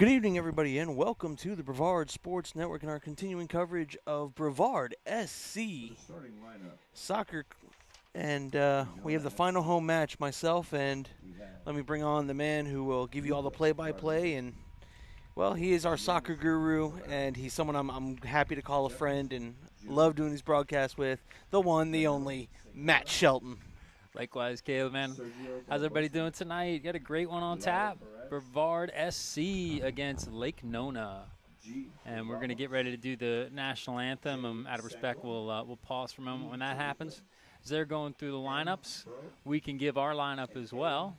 Good evening, everybody, and welcome to the Brevard Sports Network and our continuing coverage of Brevard SC soccer. And we have the final home match, myself, and let me bring on the man who will give you all the play-by-play. And, well, he is our soccer guru, and he's someone I'm happy to call a friend and love doing these broadcasts with, the one, the only, Matt Shelton. Likewise, Caleb, man. How's everybody doing tonight? You got a great one on tap. Brevard SC against Lake Nona. And we're going to get ready to do the national anthem. Out of respect, we'll pause for a moment when that happens. As they're going through the lineups, we can give our lineup as well.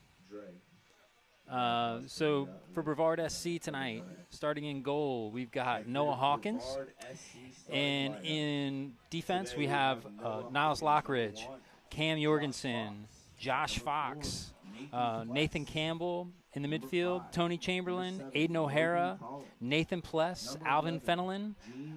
So for Brevard SC tonight, starting in goal, we've got Noah Hawkins. And in defense, we have Niles Lockridge, Cam Jorgensen, Josh Fox, Nathan Campbell in the midfield, Tony Chamberlain, Aiden O'Hara, Nathan Pless, Alvin Fenelon.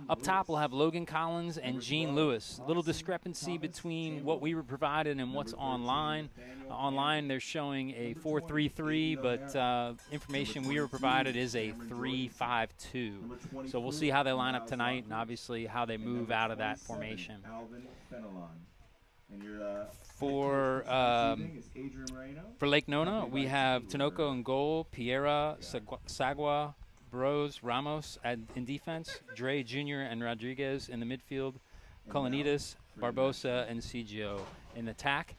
Up top, we'll have Logan Collins and Gene Lewis. A little discrepancy between what we were provided and what's online. Online, they're showing a 4-3-3, but information we were provided is a 3-5-2. So we'll see how they line up tonight and obviously how they move out of that formation. For Lake Nona, we have Tinoco in goal, Piera, Sagua, Bros, Ramos in defense, Dre Jr. and Rodriguez in the midfield, Colonidas, Barbosa, and Cigio in attack.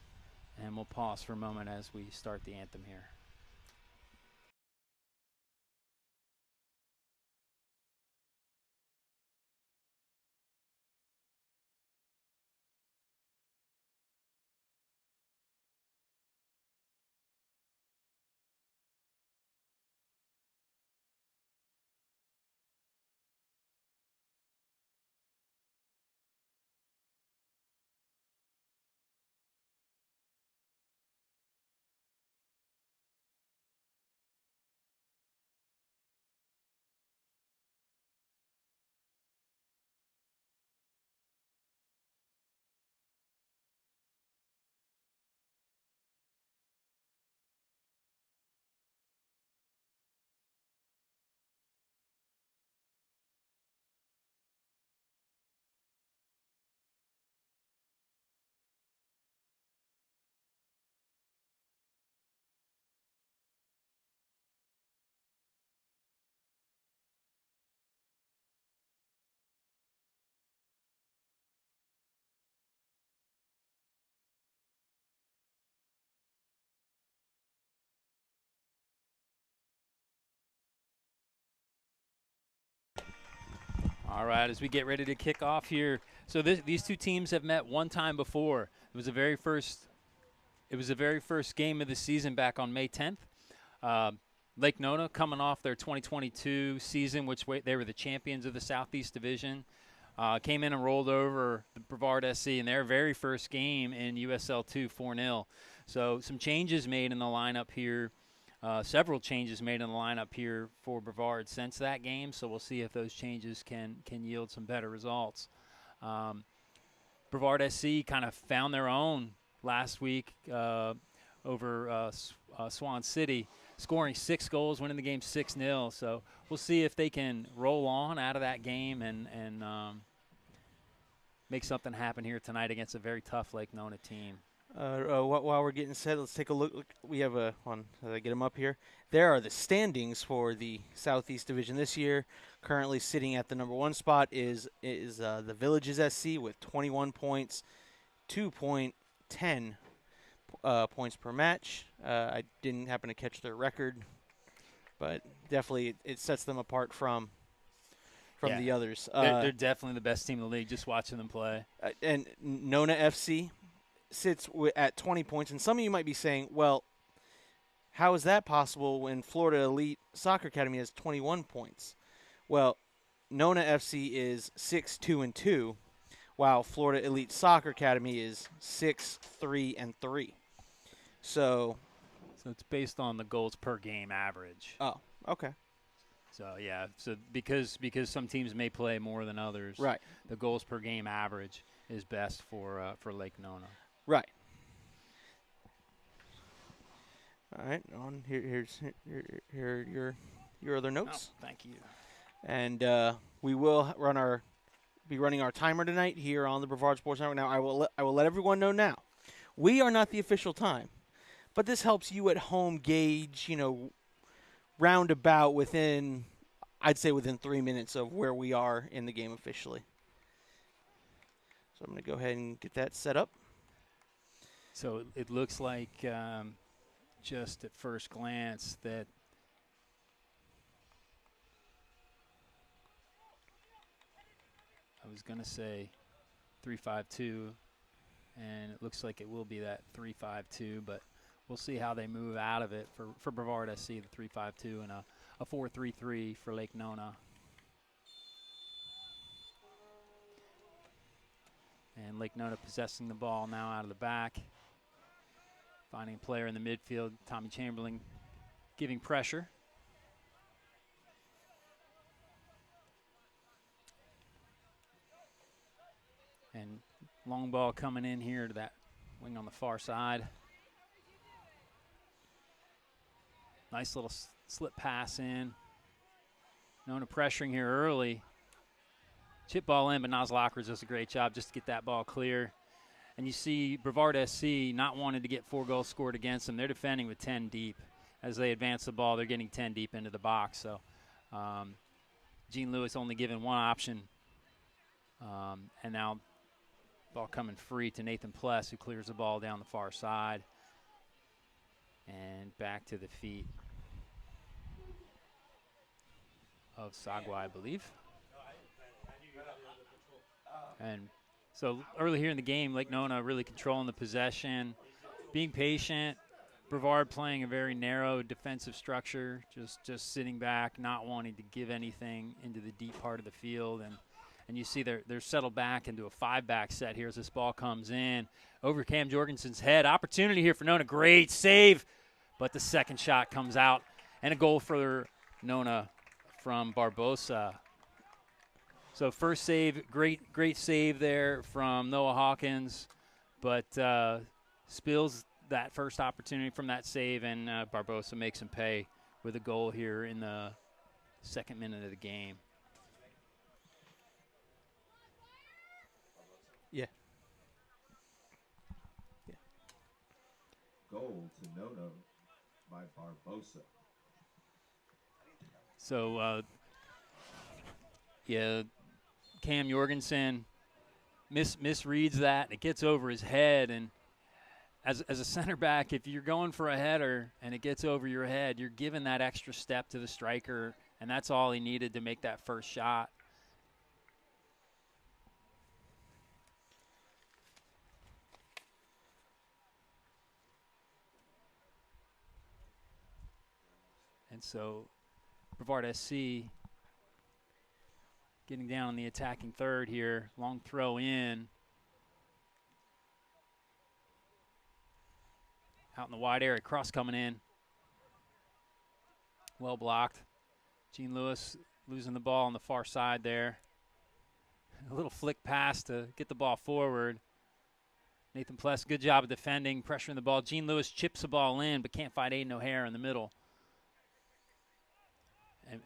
And we'll pause for a moment as we start the anthem here. All right, as we get ready to kick off here, so these two teams have met one time before. It was the very first game of the season back on May 10th. Lake Nona coming off their 2022 season, which they were the champions of the Southeast Division, came in and rolled over the Brevard SC in their very first game in USL 2 4-0. So some changes made in the lineup here. Several changes made in the lineup here for Brevard since that game, so we'll see if those changes can yield some better results. Brevard SC kind of found their own last week over Swan City, scoring 6 goals, winning the game 6-0. So we'll see if they can roll on out of that game and make something happen here tonight against a very tough Lake Nona team. While we're getting set, let's take a look. We have get them up here. There are the standings for the Southeast Division this year. Currently sitting at the number 1 spot is the Villages SC with 21 points, 2.10 points per match. I didn't happen to catch their record, but definitely it sets them apart from the others. They're definitely the best team in the league, just watching them play. And Nona FC sits at 20 points, and some of you might be saying, well, how is that possible when Florida Elite Soccer Academy has 21 points? Well, Nona FC is 6-2-2, while Florida Elite Soccer Academy is 6-3-3. So it's based on the goals per game average. Oh, okay. So yeah, so because some teams may play more than others, right? The goals per game average is best for Lake Nona. Right. All right. Here's your other notes. Oh, thank you. And we will be running our timer tonight here on the Brevard Sports Network. Now, I will let everyone know now. We are not the official time, but this helps you at home gauge, roundabout within, I'd say within 3 minutes of where we are in the game officially. So I'm going to go ahead and get that set up. So it looks like just at first glance that I was going to say 3-5-2, and it looks like it will be that 3-5-2, but we'll see how they move out of it for Brevard SC, the 3-5-2, and a 4-3-3 for Lake Nona. And Lake Nona possessing the ball now out of the back. Finding a player in the midfield, Tommy Chamberlain giving pressure. And long ball coming in here to that wing on the far side. Nice little slip pass in. Nona pressuring here early. Chip ball in, but Nas Lockridge does a great job just to get that ball clear. And you see Brevard SC not wanting to get 4 goals scored against them. They're defending with 10 deep. As they advance the ball, they're getting 10 deep into the box. So Gene Lewis only given one option. And now ball coming free to Nathan Pless, who clears the ball down the far side. And back to the feet of Sagwa, I believe. And so early here in the game, Lake Nona really controlling the possession, being patient. Brevard playing a very narrow defensive structure, just sitting back, not wanting to give anything into the deep part of the field. And you see they're settled back into a 5-back set here as this ball comes in. Over Cam Jorgensen's head. Opportunity here for Nona. Great save. But the second shot comes out. And a goal for Nona from Barbosa. So first save, great save there from Noah Hawkins, but spills that first opportunity from that save, and Barbosa makes him pay with a goal here in the 2nd minute of the game. Yeah. Goal to Nona by Barbosa. So, Cam Jorgensen misreads that. It gets over his head, and as a center back, if you're going for a header and it gets over your head, you're giving that extra step to the striker, and that's all he needed to make that first shot. And so Brevard SC getting down on the attacking third here. Long throw in. Out in the wide area. Cross coming in. Well blocked. Gene Lewis losing the ball on the far side there. A little flick pass to get the ball forward. Nathan Pless, good job of defending, pressuring the ball. Gene Lewis chips the ball in, but can't find Aiden O'Hare in the middle.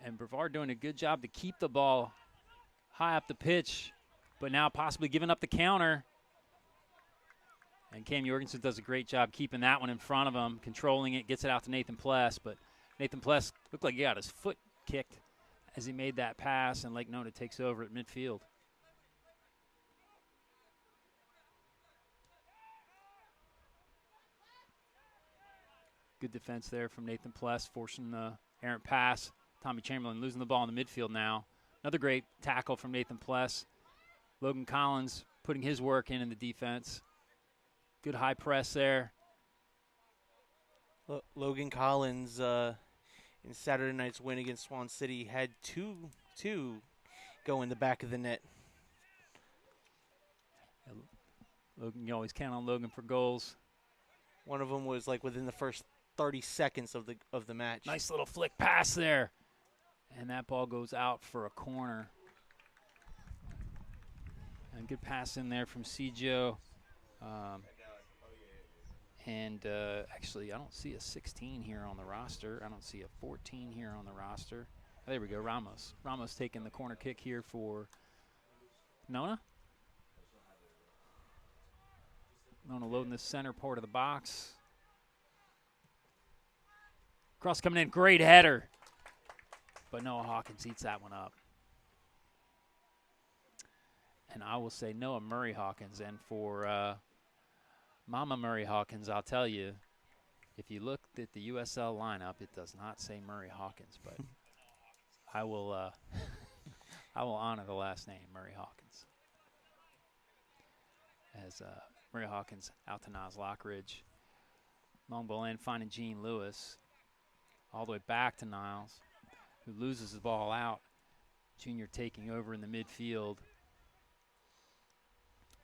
And Brevard doing a good job to keep the ball high up the pitch, but now possibly giving up the counter. And Cam Jorgensen does a great job keeping that one in front of him, controlling it, gets it out to Nathan Pless. But Nathan Pless looked like he got his foot kicked as he made that pass, and Lake Nona takes over at midfield. Good defense there from Nathan Pless, forcing the errant pass. Tommy Chamberlain losing the ball in the midfield now. Another great tackle from Nathan Pless. Logan Collins putting his work in the defense. Good high press there. Logan Collins in Saturday night's win against Swan City had two go in the back of the net. Logan, you always count on Logan for goals. One of them was like within the first 30 seconds of the match. Nice little flick pass there. And that ball goes out for a corner. And good pass in there from Cjo. And actually, I don't see a 16 here on the roster. I don't see a 14 here on the roster. Oh, there we go, Ramos. Ramos taking the corner kick here for Nona. Nona loading the center part of the box. Cross coming in, great header. But Noah Hawkins eats that one up. And I will say Noah Murray Hawkins. And for Mama Murray Hawkins, I'll tell you, if you looked at the USL lineup, it does not say Murray Hawkins. But I will I will honor the last name, Murray Hawkins. As Murray Hawkins out to Niles Lockridge. Long ball in, finding Gene Lewis. All the way back to Niles, who loses the ball out. Junior taking over in the midfield.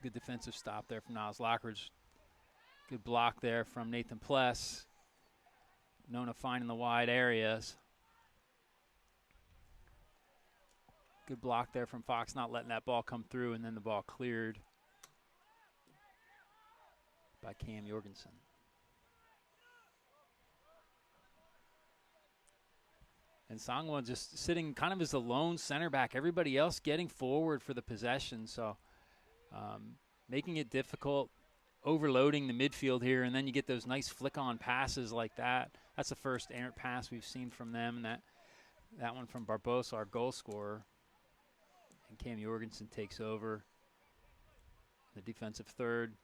Good defensive stop there from Niles Lockridge. Good block there from Nathan Pless. Nona finding the wide areas. Good block there from Fox, not letting that ball come through, and then the ball cleared by Cam Jorgensen. And Sangwa just sitting kind of as the lone center back. Everybody else getting forward for the possession. So making it difficult, overloading the midfield here. And then you get those nice flick-on passes like that. That's the first errant pass we've seen from them. And that one from Barbosa, our goal scorer. And Cam Jorgensen takes over the defensive third.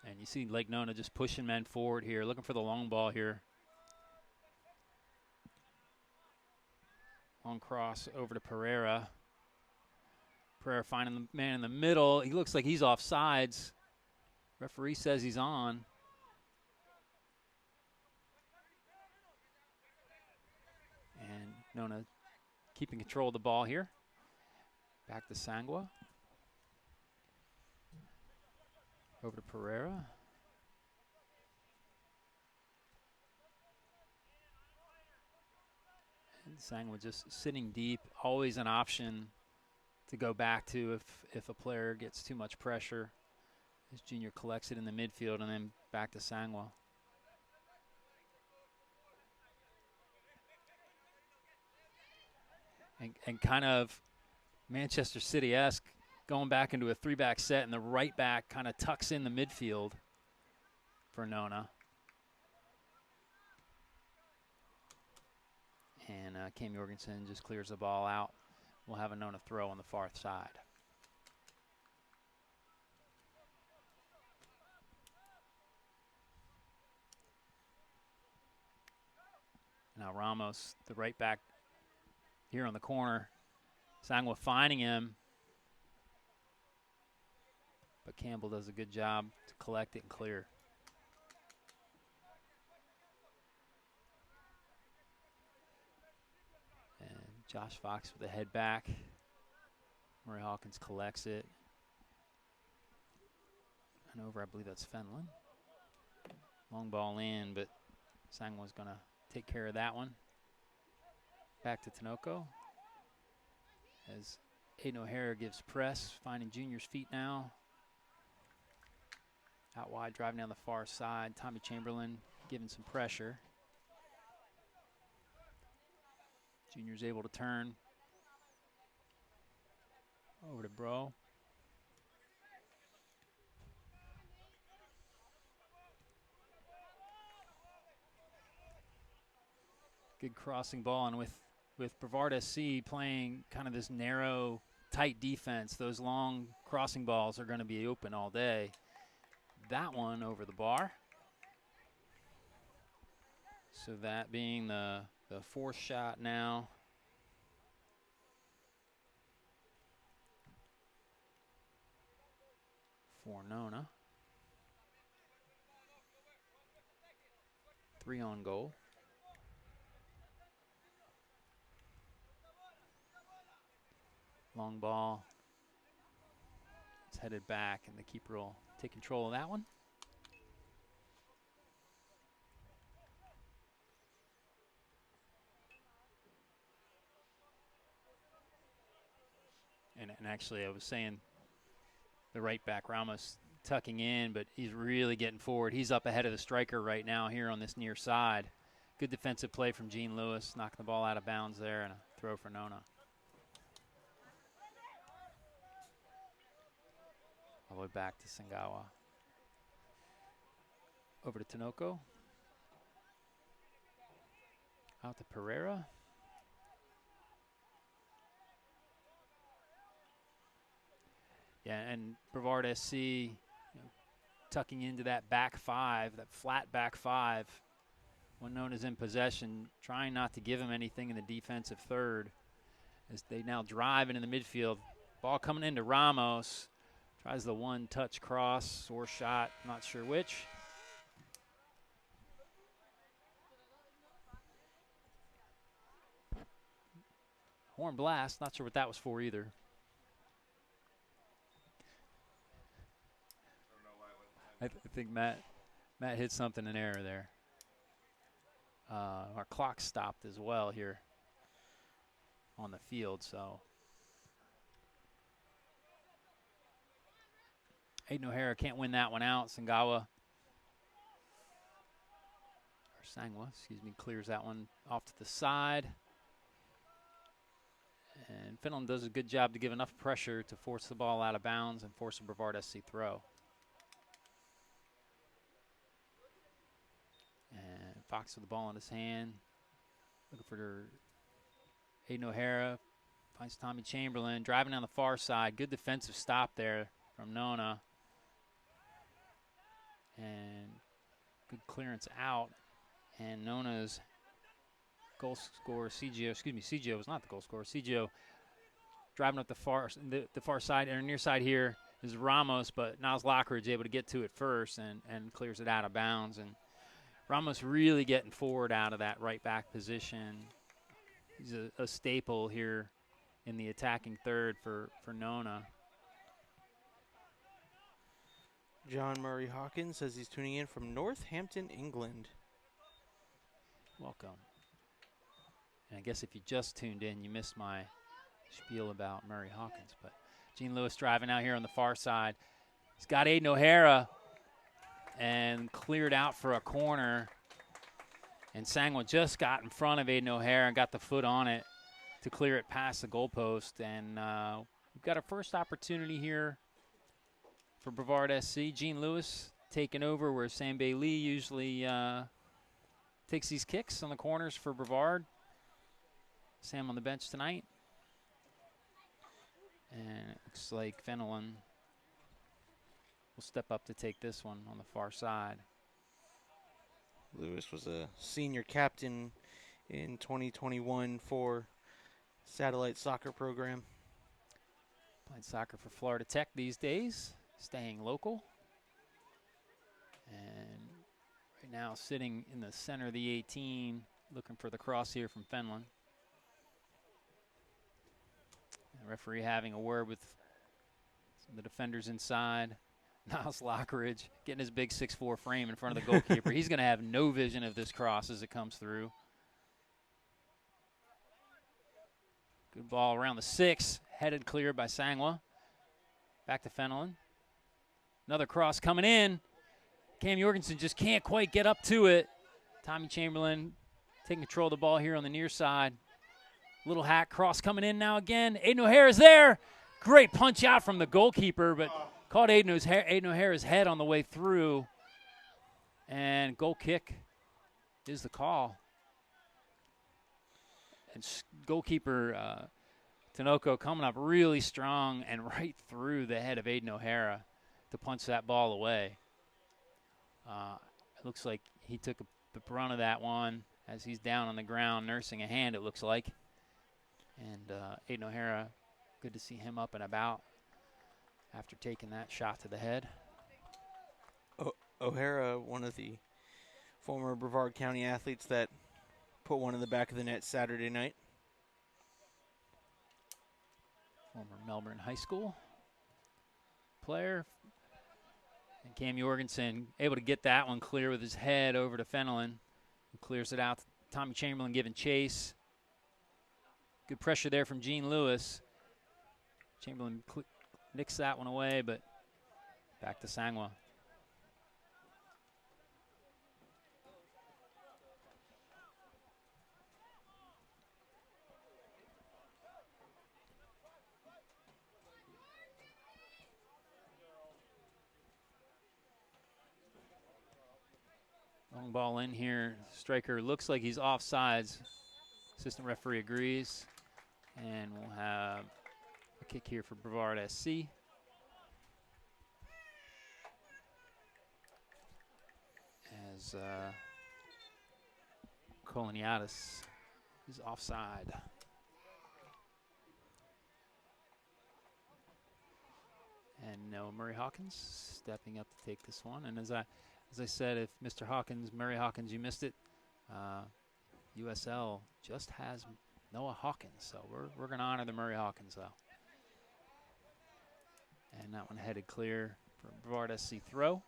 And you see Lake Nona just pushing men forward here, looking for the long ball here. Long cross over to Pereira. Pereira finding the man in the middle. He looks like he's off sides. Referee says he's on. And Nona keeping control of the ball here. Back to Sangwa. Over to Pereira. And Sangwa just sitting deep, always an option to go back to if a player gets too much pressure. As Junior collects it in the midfield and then back to Sangwa. And kind of Manchester City-esque, going back into a three-back set, and the right back kind of tucks in the midfield for Nona. And Cam Jorgensen just clears the ball out. We'll have a Nona throw on the far side. Now Ramos, the right back here on the corner. Sangwa finding him. But Campbell does a good job to collect it and clear. And Josh Fox with the head back. Murray Hawkins collects it. And over, I believe that's Fenlon. Long ball in, but Sangwa's going to take care of that one. Back to Tinoco. As Aiden O'Hara gives press, finding Junior's feet now. Out wide, driving down the far side. Tommy Chamberlain giving some pressure. Junior's able to turn. Over to Bro. Good crossing ball, and with Brevard SC playing kind of this narrow, tight defense, those long crossing balls are going to be open all day. That one over the bar. So that being the fourth shot now. For Nona. 3 on goal. Long ball. It's headed back, and the keeper will take control of that one. And actually I was saying the right back Ramos tucking in, but he's really getting forward. He's up ahead of the striker right now here on this near side. Good defensive play from Gene Lewis, knocking the ball out of bounds there, and a throw for Nona. All the way back to Sangawa. Over to Tinoco. Out to Pereira. Yeah, and Brevard SC, tucking into that back five, that flat back five, when Nona's in possession, trying not to give him anything in the defensive third, as they now drive into the midfield. Ball coming into Ramos, tries the one-touch cross or shot, not sure which. Horn blast, not sure what that was for either. I think Matt hit something in error there. Our clock stopped as well here on the field, so. Aiden O'Hara can't win that one out. Sangwa, excuse me, clears that one off to the side. And Finland does a good job to give enough pressure to force the ball out of bounds and force a Brevard SC throw. And Fox with the ball in his hand, looking for Aiden O'Hara, finds Tommy Chamberlain, driving down the far side. Good defensive stop there from Nona. And good clearance out. And Nona's goal scorer, CGO was not the goal scorer. CGO driving up the far side, and near side here is Ramos, but Niles Lockridge able to get to it first and clears it out of bounds. And Ramos really getting forward out of that right back position. He's a staple here in the attacking third for Nona. John Murray Hawkins says he's tuning in from Northampton, England. Welcome. And I guess if you just tuned in, you missed my spiel about Murray Hawkins. But Gene Lewis driving out here on the far side. He's got Aiden O'Hara and cleared out for a corner. And Sangwa just got in front of Aiden O'Hara and got the foot on it to clear it past the goalpost. And we've got our first opportunity here for Brevard SC. Gene Lewis taking over where Sambe Lee usually takes these kicks on the corners for Brevard. Sam on the bench tonight. And it looks like Fenelon will step up to take this one on the far side. Lewis was a senior captain in 2021 for Satellite Soccer Program. Playing soccer for Florida Tech these days, staying local. And right now sitting in the center of the 18, looking for the cross here from Fenelon. The referee having a word with some of the defenders inside. Niles Lockridge getting his big 6'4" frame in front of the goalkeeper. He's going to have no vision of this cross as it comes through. Good ball around the 6, headed clear by Sangwa. Back to Fenelon. Another cross coming in. Cam Jorgensen just can't quite get up to it. Tommy Chamberlain taking control of the ball here on the near side. Little hack cross coming in now again. Aiden O'Hara's there. Great punch out from the goalkeeper, but caught Aiden O'Hara's head on the way through. And goal kick is the call. And goalkeeper Tinoco coming up really strong and right through the head of Aiden O'Hara to punch that ball away. It looks like he took the brunt of that one as he's down on the ground nursing a hand, it looks like. And Aiden O'Hara, good to see him up and about after taking that shot to the head. O'Hara, one of the former Brevard County athletes that put one in the back of the net Saturday night. Former Melbourne High School player. And Cam Jorgensen able to get that one clear with his head over to Fenelon, who clears it out. Tommy Chamberlain giving chase. Good pressure there from Gene Lewis. Chamberlain nicks that one away, but back to Sangwa. Long ball in here. Striker looks like he's offsides. Assistant referee agrees. And we'll have a kick here for Brevard SC. As Koloniadis is offside. And no Murray Hawkins stepping up to take this one. And as I said, if Mr. Hawkins, Murray Hawkins, you missed it, USL just has Noah Hawkins. So we're going to honor the Murray Hawkins, though. And that one headed clear for Brevard SC throw.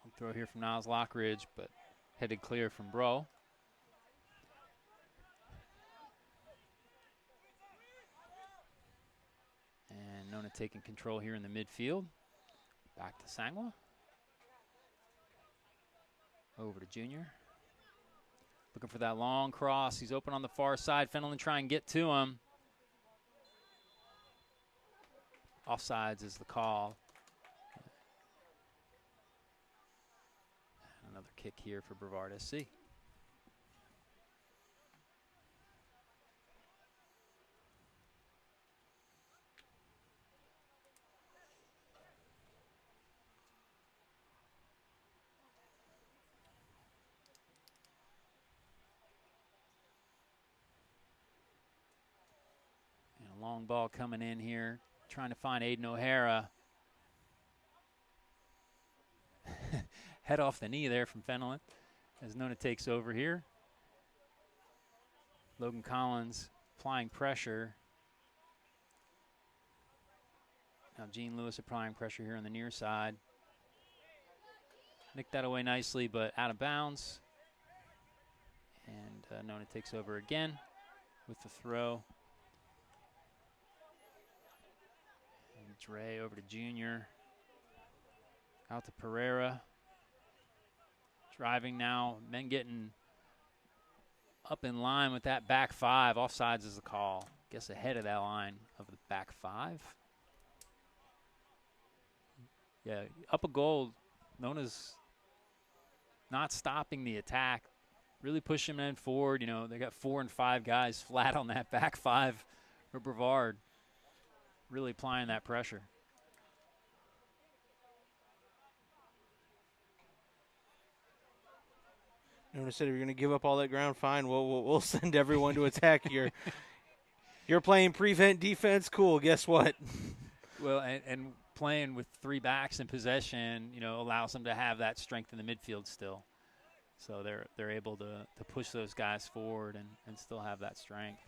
Long throw here from Niles Lockridge, but headed clear from Bro. And Nona taking control here in the midfield. Back to Sangwa. Over to Junior. Looking for that long cross. He's open on the far side. Fenelon try and get to him. Offsides is the call. Another kick here for Brevard SC. Long ball coming in here, trying to find Aiden O'Hara. Head off the knee there from Fenelon as Nona takes over here. Logan Collins applying pressure. Now Gene Lewis applying pressure here on the near side. Nicked that away nicely, but out of bounds. And Nona takes over again with the throw. Dre over to Junior. Out to Pereira. Driving now. Men getting up in line with that back five. Offsides is the call. Guess ahead of that line of the back five. Yeah, up a goal. Nona's not stopping the attack. Really pushing men forward. You know, they got 4 and 5 guys flat on that back five for Brevard. Really applying that pressure. Nona said, if you're going to give up all that ground, fine. We'll send everyone to attack. You're playing prevent defense. Cool. Guess what? Well, and playing with 3 backs in possession, you know, allows them to have that strength in the midfield still. So they're able to push those guys forward and still have that strength.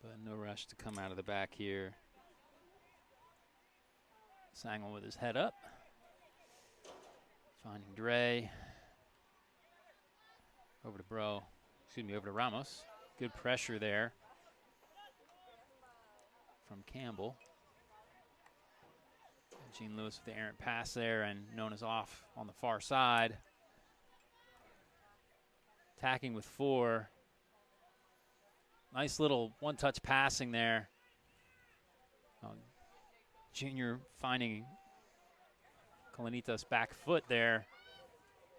But no rush to come out of the back here. Sangwa with his head up. Finding Dre. Over to Ramos. Good pressure there from Campbell. Gene Lewis with the errant pass there, and Nona's off on the far side. Attacking with 4. Nice little one-touch passing there. Junior finding Colonitas back foot there.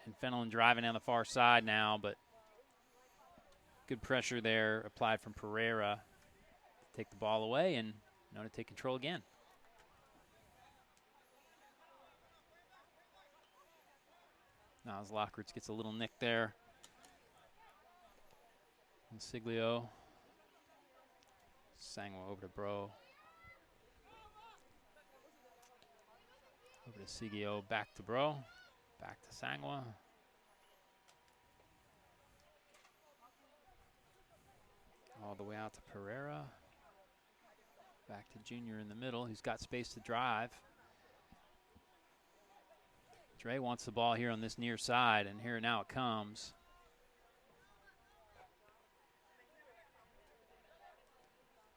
And Fenelon driving down the far side now, but good pressure there applied from Pereira to take the ball away, and Nona take control again. Niles Lockridge gets a little nick there. And Siglio. Sangwa over to Bro. Over to Siglio, back to Bro. Back to Sangwa. All the way out to Pereira. Back to Junior in the middle. He's got space to drive. Dre wants the ball here on this near side, and here now it comes.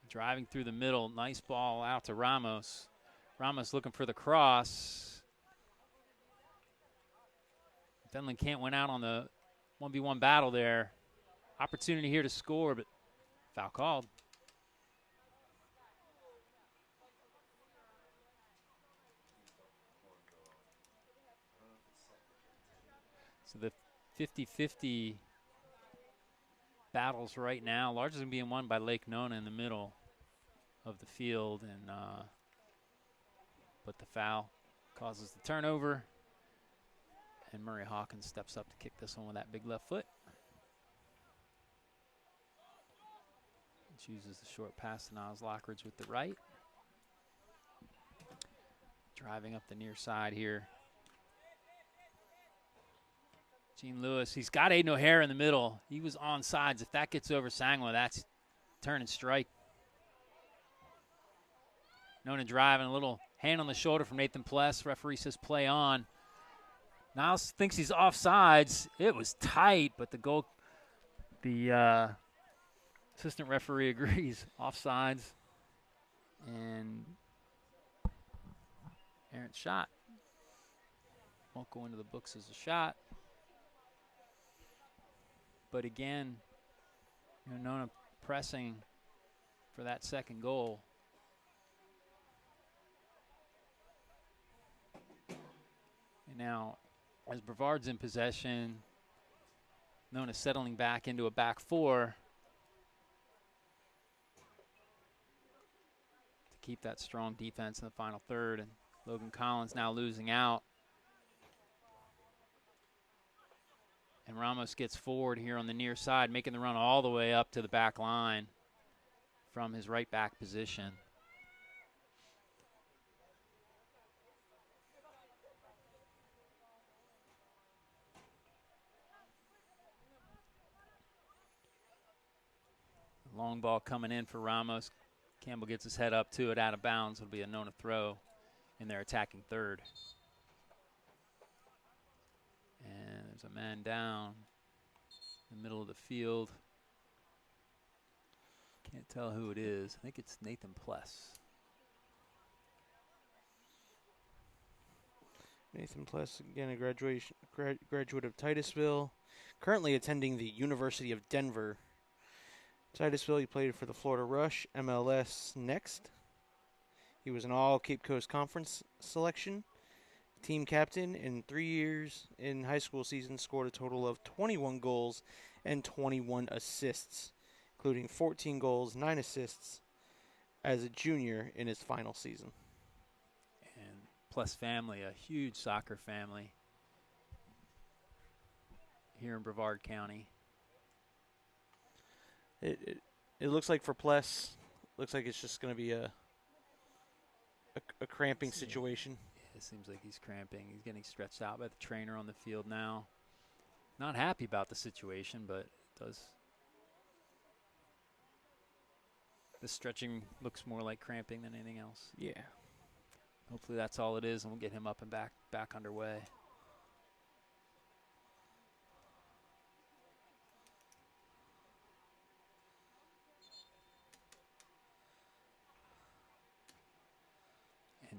Driving through the middle, nice ball out to Ramos. Ramos looking for the cross. Finland can't win out on the 1v1 battle there. Opportunity here to score, but foul called. So the 50-50 battles right now, largely being won by Lake Nona in the middle of the field, and but the foul causes the turnover, and Murray Hawkins steps up to kick this one with that big left foot. Chooses the short pass to Niles Lockridge with the right. Driving up the near side here. Gene Lewis, he's got Aiden O'Hare in the middle. He was on sides. If that gets over Sangwa, that's turn and strike. Nona driving, a little hand on the shoulder from Nathan Pless. Referee says play on. Niles thinks he's off sides. It was tight, but the assistant referee agrees. Offsides. And errant shot. Won't go into the books as a shot. But again, Nona pressing for that second goal. And now, as Brevard's in possession, Nona settling back into a back four to keep that strong defense in the final third. And Logan Collins now losing out. And Ramos gets forward here on the near side, making the run all the way up to the back line from his right back position. Long ball coming in for Ramos. Campbell gets his head up to it, out of bounds. It'll be a Nona throw in their attacking third. And there's a man down in the middle of the field. Can't tell who it is. I think it's Nathan Pless. Nathan Pless, again, a graduate of Titusville, currently attending the University of Denver. Titusville, he played for the Florida Rush, MLS Next. He was an all-Cape Coast Conference selection. Team captain in 3 years in high school season, scored a total of 21 goals and 21 assists, including 14 goals, 9 assists as a junior in his final season. And Plus family, a huge soccer family here in Brevard County. It looks like for Pless, looks like it's just going to be a cramping situation. It seems like he's cramping. He's getting stretched out by the trainer on the field now. Not happy about the situation, but the stretching looks more like cramping than anything else. Yeah. Hopefully that's all it is, and we'll get him up and back underway.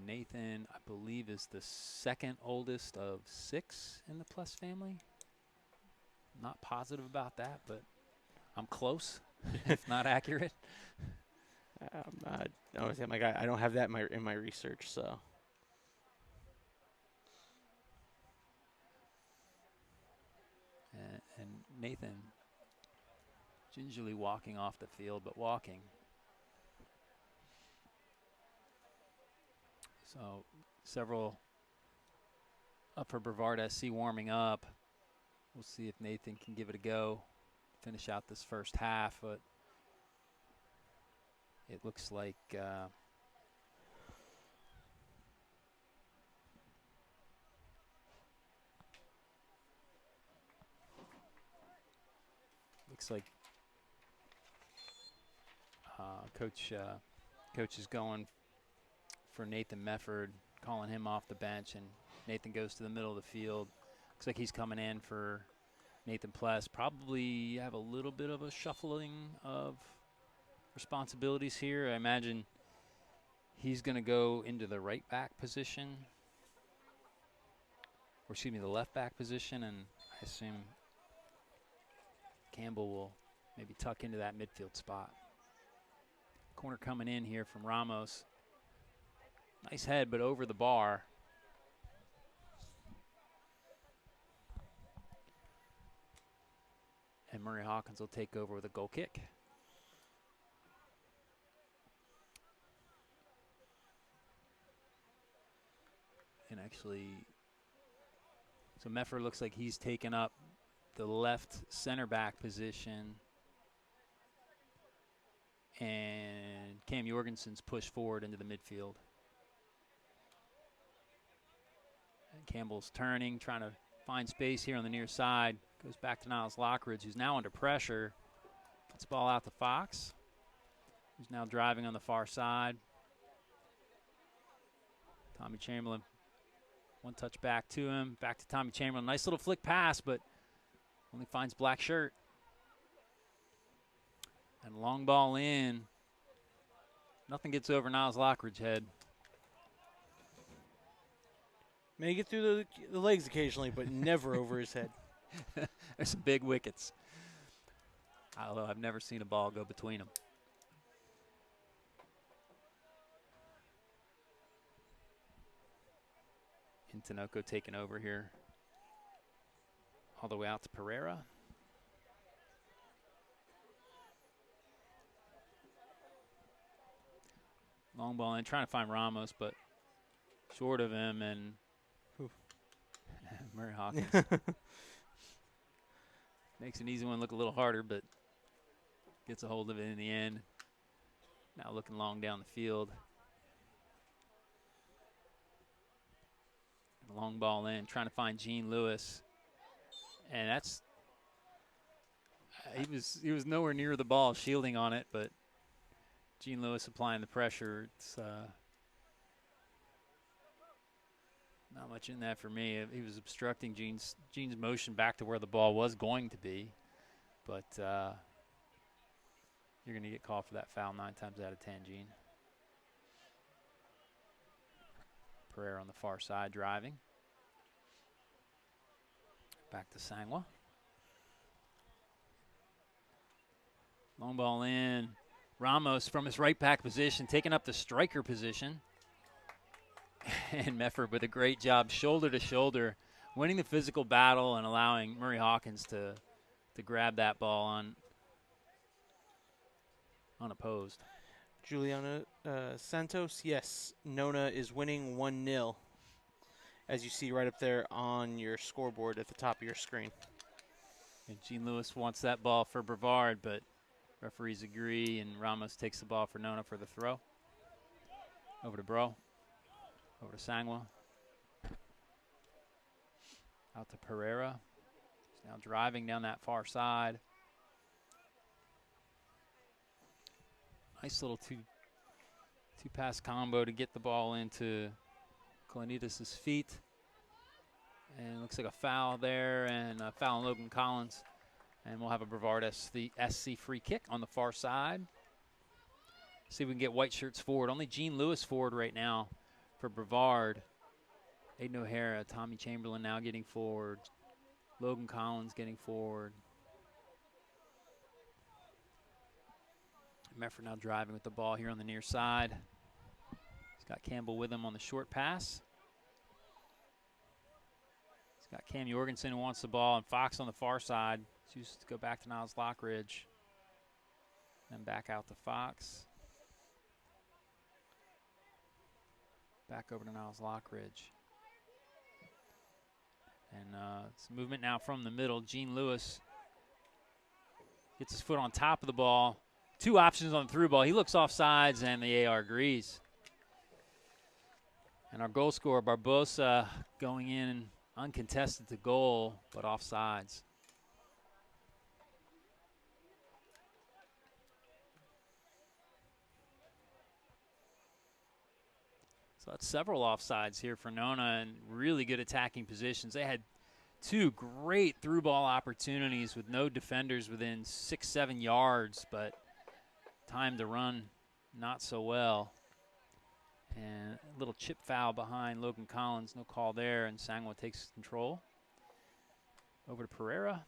Nathan, I believe, is the second oldest of 6 in the Plus family. Not positive about that, but I'm close, if not accurate. I don't have that in my research, so. And Nathan, gingerly walking off the field, but walking. So several up for Brevard SC warming up. We'll see if Nathan can give it a go, finish out this first half, but it looks like coach is going for Nathan Mefford, calling him off the bench, and Nathan goes to the middle of the field. Looks like he's coming in for Nathan Pless. Probably have a little bit of a shuffling of responsibilities here. I imagine he's going to go into the right back position, or excuse me, the left back position, and I assume Campbell will maybe tuck into that midfield spot. Corner coming in here from Ramos. Nice head, but over the bar. And Murray Hawkins will take over with a goal kick. And actually, so Meffer looks like he's taken up the left center back position. And Cam Jorgensen's pushed forward into the midfield. And Campbell's turning, trying to find space here on the near side. Goes back to Niles Lockridge, who's now under pressure. Gets the ball out to Fox, who's now driving on the far side. Tommy Chamberlain, one touch back to him. Back to Tommy Chamberlain. Nice little flick pass, but only finds black shirt. And long ball in. Nothing gets over Niles Lockridge's head. May get through the legs occasionally, but never over his head. There's some big wickets. Although I've never seen a ball go between them. Tinoco taking over here. All the way out to Pereira. Long ball in, trying to find Ramos, but short of him, and Murray Hawkins. Makes an easy one look a little harder, but gets a hold of it in the end. Now looking long down the field. And a long ball in, trying to find Gene Lewis. And that's, he was nowhere near the ball, shielding on it, but Gene Lewis applying the pressure. It's not much in that for me. He was obstructing Gene's motion back to where the ball was going to be. But you're going to get called for that foul 9 times out of 10, Gene. Pereira on the far side driving. Back to Sangwa. Long ball in. Ramos from his right back position, taking up the striker position. And Meffer with a great job, shoulder to shoulder, winning the physical battle and allowing Murray Hawkins to grab that ball unopposed. Juliana Santos, yes, Nona is winning 1-0, as you see right up there on your scoreboard at the top of your screen. And Gene Lewis wants that ball for Brevard, but referees agree, and Ramos takes the ball for Nona for the throw. Over to Bro. Over to Sangwa. Out to Pereira. He's now driving down that far side. Nice little two-pass combo to get the ball into Kalanitas' feet. And it looks like a foul there, and a foul on Logan Collins. And we'll have a Brevard SC free kick on the far side. See if we can get white shirts forward. Only Gene Lewis forward right now for Brevard. Aiden O'Hara, Tommy Chamberlain now getting forward. Logan Collins getting forward. Meffer now driving with the ball here on the near side. He's got Campbell with him on the short pass. He's got Cam Jorgensen who wants the ball, and Fox on the far side. Chooses to go back to Niles Lockridge. Then back out to Fox. Back over to Niles Lockridge. And some movement now from the middle. Gene Lewis gets his foot on top of the ball. 2 options on the through ball. He looks off sides, and the AR agrees. And our goal scorer, Barbosa, going in uncontested to goal, but off sides. So that's several offsides here for Nona and really good attacking positions. They had 2 great through ball opportunities with no defenders within 6-7 yards, but time to run not so well. And a little chip foul behind Logan Collins, no call there, and Sangwa takes control. Over to Pereira.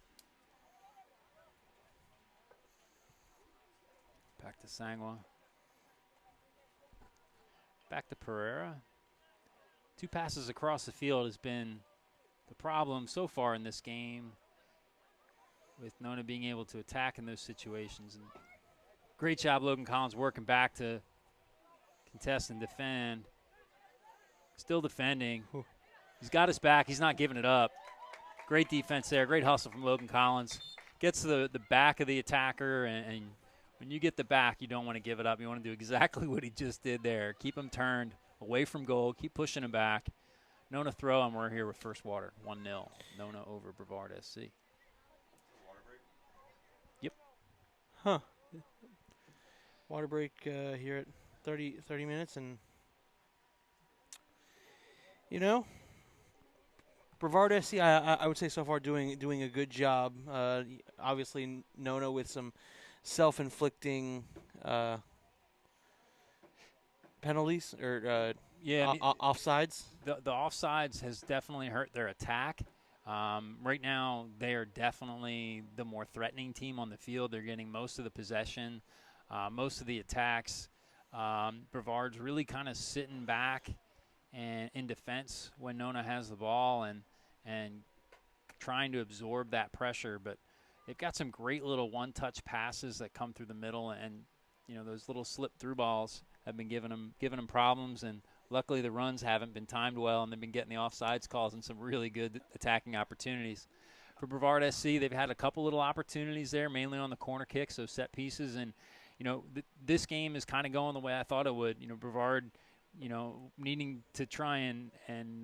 Back to Sangwa. Back to Pereira. 2 passes across the field has been the problem so far in this game, with Nona being able to attack in those situations. And great job, Logan Collins, working back to contest and defend. Still defending. He's got his back. He's not giving it up. Great defense there. Great hustle from Logan Collins. Gets to the back of the attacker, and when you get the back, you don't want to give it up. You want to do exactly what he just did there. Keep him turned away from goal. Keep pushing him back. Nona throw, and we're here with first water. 1-0. Nona over Brevard SC. Yep. Huh. Water break here at 30 minutes, and you know, Brevard SC, I would say so far doing a good job. Obviously, Nona with some self-inflicting penalties or offsides. The offsides has definitely hurt their attack. Right now, they are definitely the more threatening team on the field. They're getting most of the possession, most of the attacks. Brevard's really kind of sitting back and in defense when Nona has the ball and trying to absorb that pressure. But they've got some great little one-touch passes that come through the middle, and you know those little slip-through balls have been giving them problems. And luckily, the runs haven't been timed well, and they've been getting the offsides calls and some really good attacking opportunities. For Brevard SC, they've had a couple little opportunities there, mainly on the corner kicks, so set pieces. And, you know, this game is kind of going the way I thought it would. You know, Brevard, you know, needing to try and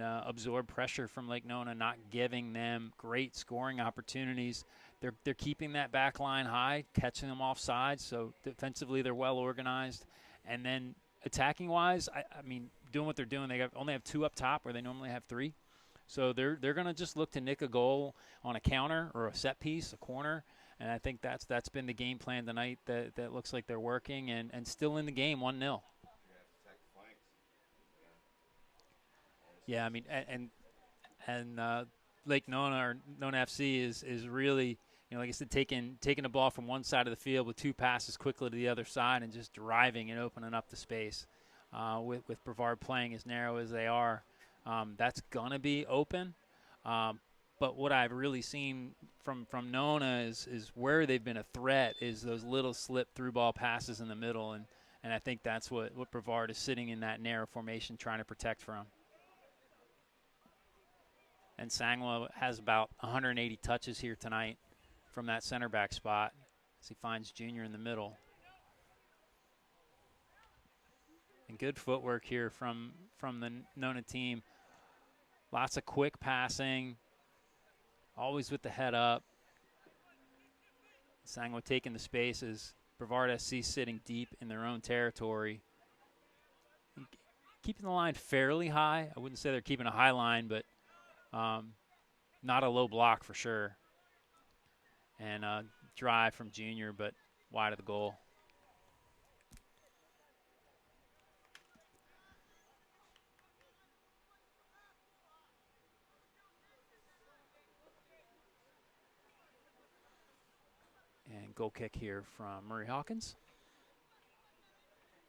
absorb pressure from Lake Nona, not giving them great scoring opportunities. They're keeping that back line high, catching them offside, so defensively they're well organized. And then attacking-wise, I mean, doing what they're doing, they only have 2 up top where they normally have 3. So they're going to just look to nick a goal on a counter or a set piece, a corner, and I think that's been the game plan tonight that looks like they're working and still in the game, 1-0. Yeah, I mean, and Lake Nona or Nona FC is really, you know, like I said, taking the ball from one side of the field with 2 passes quickly to the other side and just driving and opening up the space. With Brevard playing as narrow as they are, that's going to be open. But what I've really seen from Nona is where they've been a threat is those little slip-through ball passes in the middle. And I think that's what Brevard is sitting in that narrow formation trying to protect from. And Sangwa has about 180 touches here tonight from that center back spot as he finds Junior in the middle. And good footwork here from the Nona team. Lots of quick passing, always with the head up. Sangwa taking the spaces. Brevard SC sitting deep in their own territory. Keeping the line fairly high. I wouldn't say they're keeping a high line, but not a low block for sure. And drive from Junior, but wide of the goal. And goal kick here from Murray Hawkins.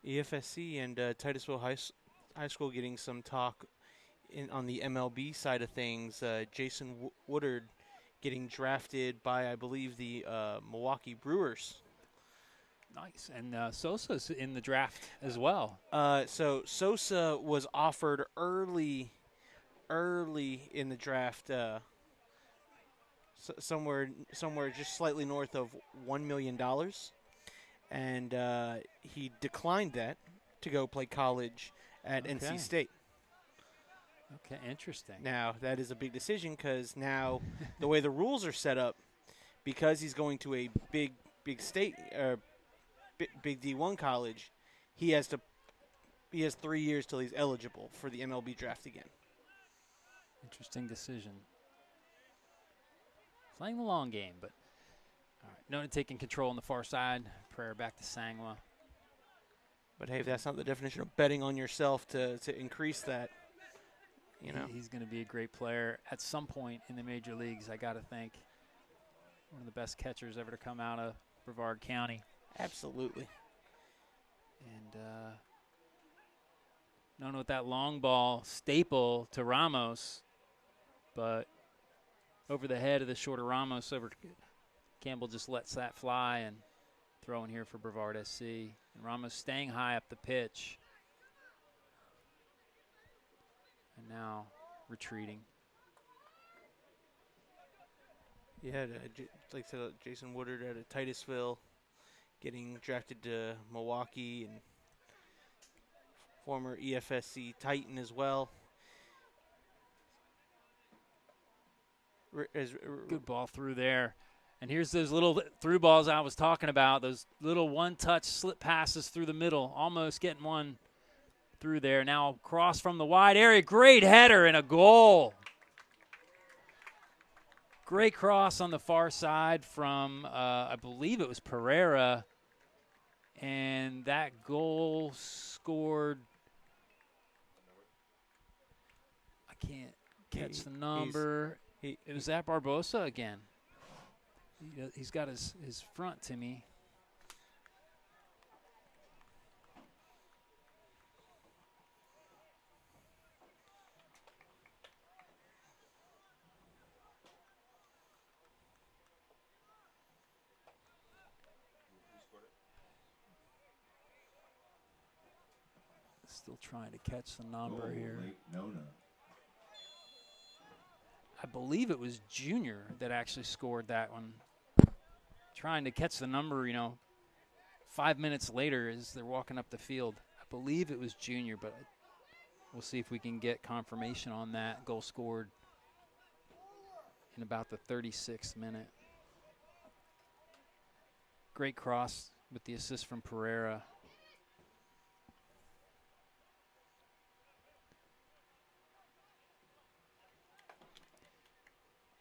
EFSC and Titusville High School getting some talk on the MLB side of things. Jason Woodard getting drafted by, I believe, the Milwaukee Brewers. Nice. And Sosa's in the draft as well. So Sosa was offered early in the draft, somewhere just slightly north of $1 million. And he declined that to go play college at NC State. Okay, interesting. Now, that is a big decision because now the way the rules are set up, because he's going to a big state or big D1 college, he has to, He has 3 years till he's eligible for the MLB draft again. Interesting decision. Playing the long game, but all right. Nona taking control on the far side. Prayer back to Sangwa. But hey, if that's not the definition of betting on yourself to increase that, you know. He's going to be a great player at some point in the major leagues, I got to think. One of the best catchers ever to come out of Brevard County. Absolutely. And Nona with that long ball staple to Ramos, but over the head of the shorter Ramos. Campbell just lets that fly and throwing here for Brevard SC. And Ramos staying high up the pitch. And now retreating. Yeah, like I said, Jason Woodard out of Titusville, getting drafted to Milwaukee, and former EFSC Titan as well. Good ball through there. And here's those little through balls I was talking about, those little one-touch slip passes through the middle, almost getting one through there. Now cross from the wide area. Great header and a goal. Great cross on the far side from, I believe it was Pereira. And that goal scored, I can't catch the number. It was at Barbosa again. He's got his front to me. Still trying to catch the number here. Nona. I believe it was Junior that actually scored that one. Trying to catch the number, 5 minutes later as they're walking up the field. I believe it was Junior, but we'll see if we can get confirmation on that. Goal scored in about the 36th minute. Great cross with the assist from Pereira.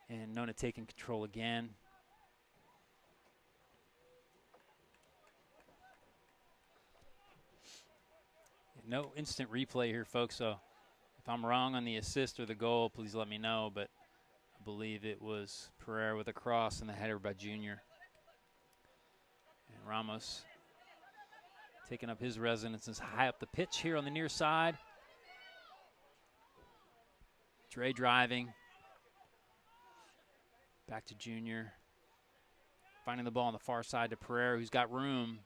And Nona taking control again. No instant replay here, folks, so if I'm wrong on the assist or the goal, please let me know, but I believe it was Pereira with a cross and the header by Junior. And Ramos taking up his residences high up the pitch here on the near side. Dre driving. Back to Junior. Finding the ball on the far side to Pereira, who's got room.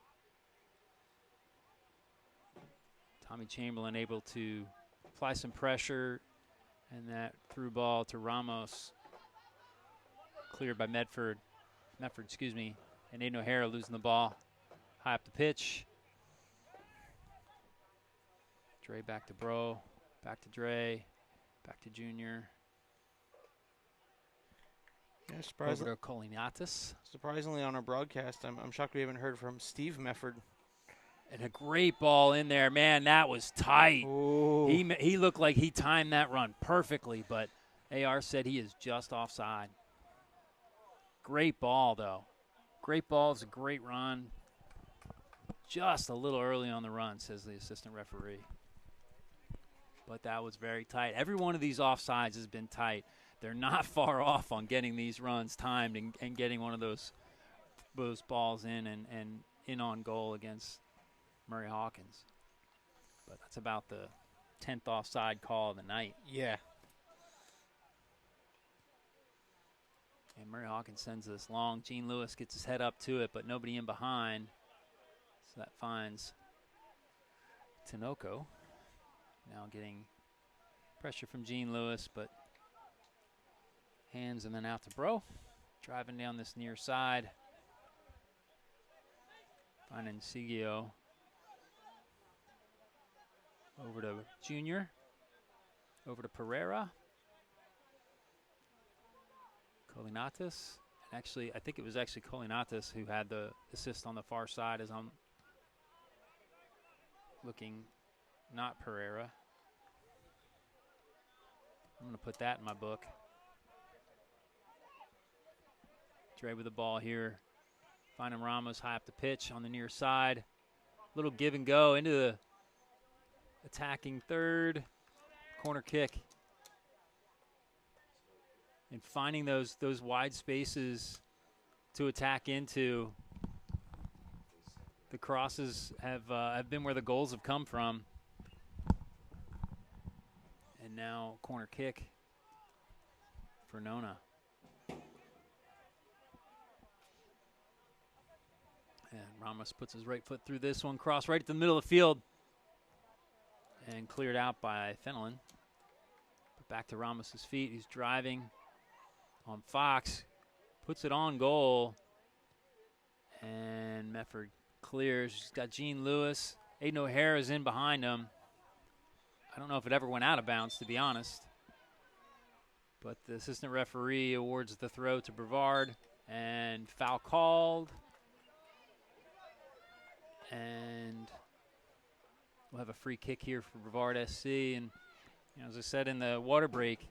Tommy Chamberlain able to apply some pressure, and that through ball to Ramos. Cleared by Medford, and Aiden O'Hara losing the ball high up the pitch. Dre back to Bro, back to Dre, back to Junior. Yeah, Over to Colinatus. Surprisingly on our broadcast, I'm shocked we haven't heard from Steve Mefford. And a great ball in there. Man, that was tight. Ooh. He looked like he timed that run perfectly, but AR said he is just offside. Great ball, though. Great ball. It's a great run. Just a little early on the run, says the assistant referee. But that was very tight. Every one of these offsides has been tight. They're not far off on getting these runs timed and getting one of those balls in and in on goal against Murray Hawkins. But that's about the 10th offside call of the night. Yeah. And Murray Hawkins sends this long. Gene Lewis gets his head up to it, but nobody in behind. So that finds Tinoco. Now getting pressure from Gene Lewis, but hands and then out to Bro. Driving down this near side. Finding Sigio. Over to Junior. Over to Pereira. Colinatus. And actually, I think it was actually Colinatus who had the assist on the far side as I'm looking not Pereira. I'm going to put that in my book. Dre with the ball here. Finding Ramos high up the pitch on the near side. Little give and go into the attacking third. Corner kick. And finding those wide spaces to attack into. The crosses have been where the goals have come from. And now corner kick for Nona. And Ramos puts his right foot through this one. Cross right at the middle of the field. And cleared out by Fenelon. But back to Ramos' feet. He's driving on Fox. Puts it on goal. And Mefford clears. He's got Gene Lewis. Aiden O'Hara is in behind him. I don't know if it ever went out of bounds, to be honest. But the assistant referee awards the throw to Brevard. And foul called. And we'll have a free kick here for Brevard SC. And as I said in the water break,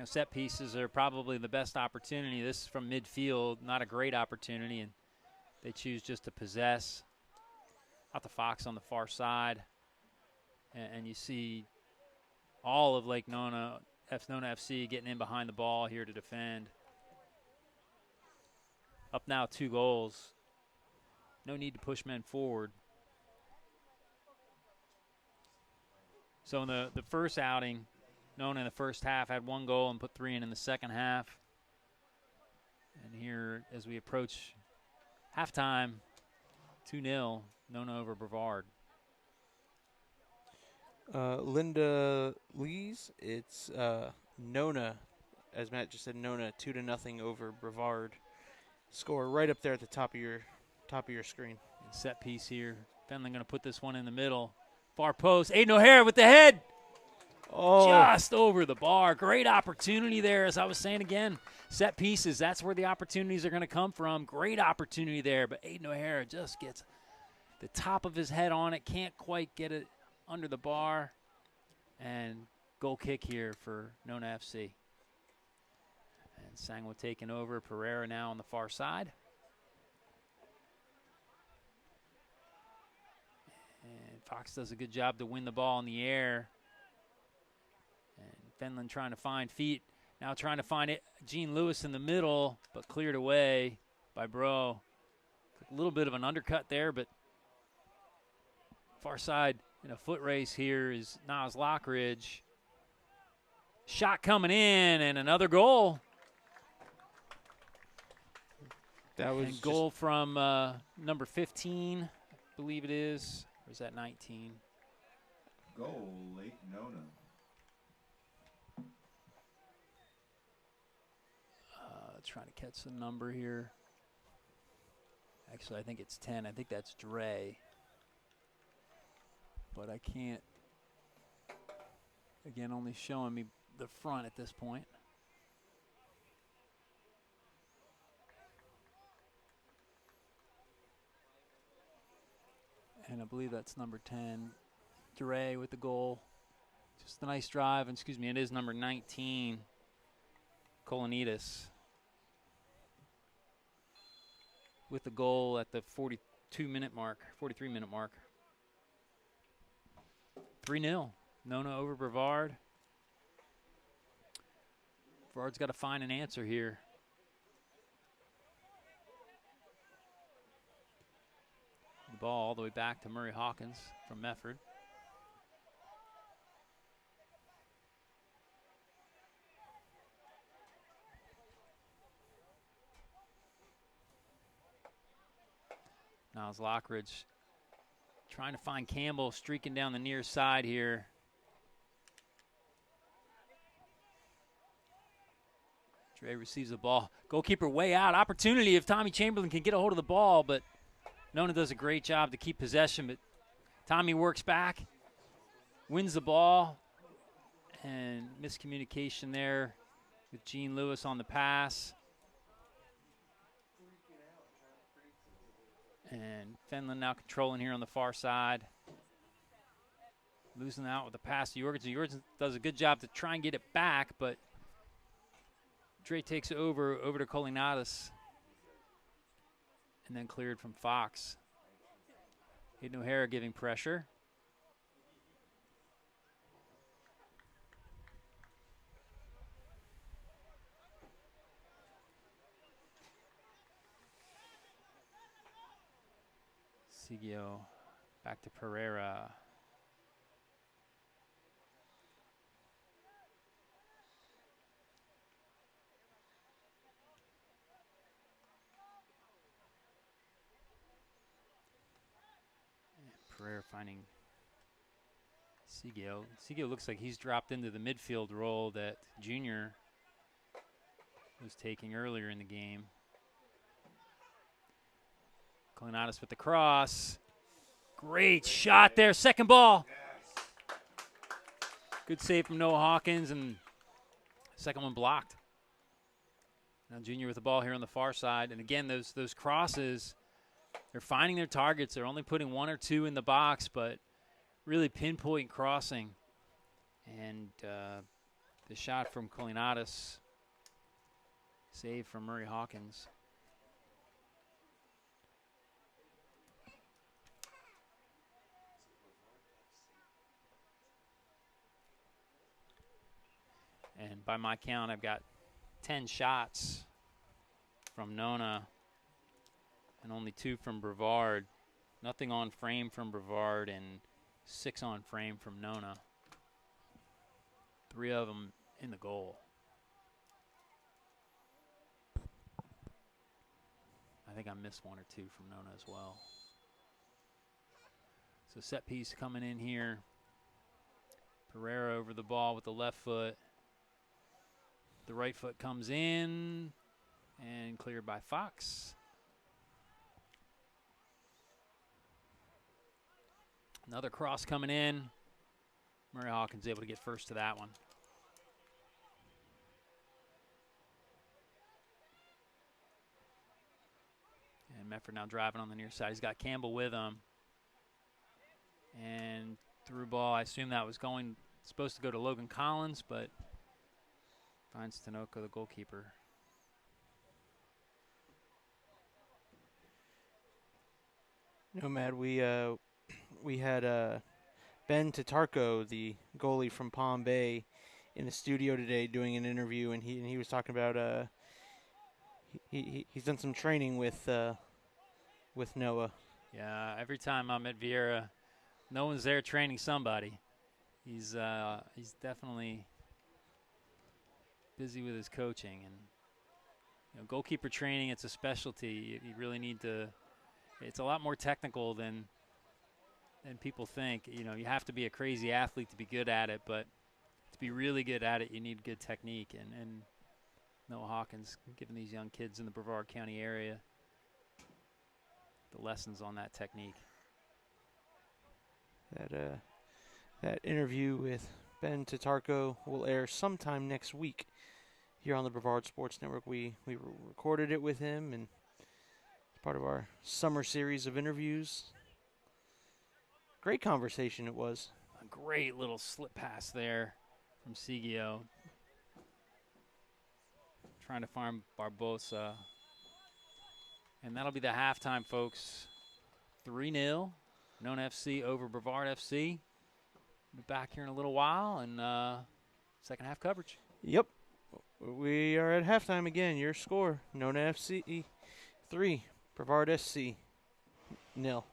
set pieces are probably the best opportunity. This is from midfield, not a great opportunity. And they choose just to possess. Out the Fox on the far side. And you see all of Nona FC getting in behind the ball here to defend. Up now 2 goals. No need to push men forward. So in the first outing, Nona in the first half had 1 goal and put 3 in the second half. And here, as we approach halftime, 2-0, Nona over Brevard. Linda Lees, it's Nona, as Matt just said, Nona 2-0 over Brevard. Score right up there at the top of your screen. And set piece here. Fenlon going to put this one in the middle. Far post. Aiden O'Hara with the head. Oh. Just over the bar. Great opportunity there, as I was saying again. Set pieces, that's where the opportunities are going to come from. Great opportunity there, but Aiden O'Hara just gets the top of his head on it. Can't quite get it under the bar. And goal kick here for Nona FC. And Sangwa taking over. Pereira now on the far side. And Fox does a good job to win the ball in the air. And Fenlon trying to find feet. Now trying to find it. Gene Lewis in the middle, but cleared away by Bro. A little bit of an undercut there, but far side in a foot race here is Niles Lockridge. Shot coming in and another goal. That was and goal from number 15, I believe it is. Or is that 19? Goal, Lake Nona. Trying to catch the number here. Actually, I think it's 10. I think that's Dre. But I can't. Again, only showing me the front at this point. And I believe that's number 10. Dre with the goal. Just a nice drive. And excuse me, it is number 19. Kolonidis. With the goal at the 42-minute mark, 43-minute mark. 3-0. Nona over Brevard. Brevard's got to find an answer here. The ball all the way back to Murray Hawkins from Mefford. Niles Lockridge trying to find Campbell, streaking down the near side here. Dre receives the ball. Goalkeeper way out. Opportunity if Tommy Chamberlain can get a hold of the ball, but Nona does a great job to keep possession. But Tommy works back, wins the ball, and miscommunication there with Gene Lewis on the pass. And Fenlon now controlling here on the far side. Losing out with the pass to Jorgensen. Jorgensen does a good job to try and get it back, but Dre takes over to Colinatus. And then cleared from Fox. Hayden O'Hara giving pressure. Sigio back to Pereira. Pereira finding Sigio. Sigio looks like he's dropped into the midfield role that Junior was taking earlier in the game. Colinatus with the cross. Great shot there. Second ball. Good save from Noah Hawkins, and second one blocked. Now Junior with the ball here on the far side. And again, those crosses, they're finding their targets. They're only putting one or two in the box, but really pinpoint crossing. And the shot from Colinatus, save from Murray Hawkins. And by my count, I've got 10 shots from Nona and only 2 from Brevard. Nothing on frame from Brevard and 6 on frame from Nona. 3 of them in the goal. I think I missed 1 or 2 from Nona as well. So set piece coming in here. Pereira over the ball with the left foot. The right foot comes in and cleared by Fox. Another cross coming in. Murray Hawkins able to get first to that one. And Medford now driving on the near side. He's got Campbell with him. And through ball, I assume that was supposed to go to Logan Collins, but finds Tanoka, the goalkeeper. Nomad, we had Ben Tatarko, the goalie from Palm Bay, in the studio today doing an interview, and he was talking about he's done some training with Noah. Yeah, every time I'm at Vieira, no one's there training somebody. He's definitely busy with his coaching, and goalkeeper training, it's a specialty. You really need to. It's a lot more technical than people think. You have to be a crazy athlete to be good at it, but to be really good at it, you need good technique. And Noah Hawkins giving these young kids in the Brevard County area the lessons on that technique. That interview with Ben Tatarko will air sometime next week here on the Brevard Sports Network. We recorded it with him, and it's part of our summer series of interviews. Great conversation it was. A great little slip pass there from Sigio. Trying to find Barbosa. And that'll be the halftime, folks. 3-0. Nona FC over Brevard FC. Be back here in a little while, and second half coverage. Yep. We are at halftime again. Your score, Nona FC 3, Brevard SC 0.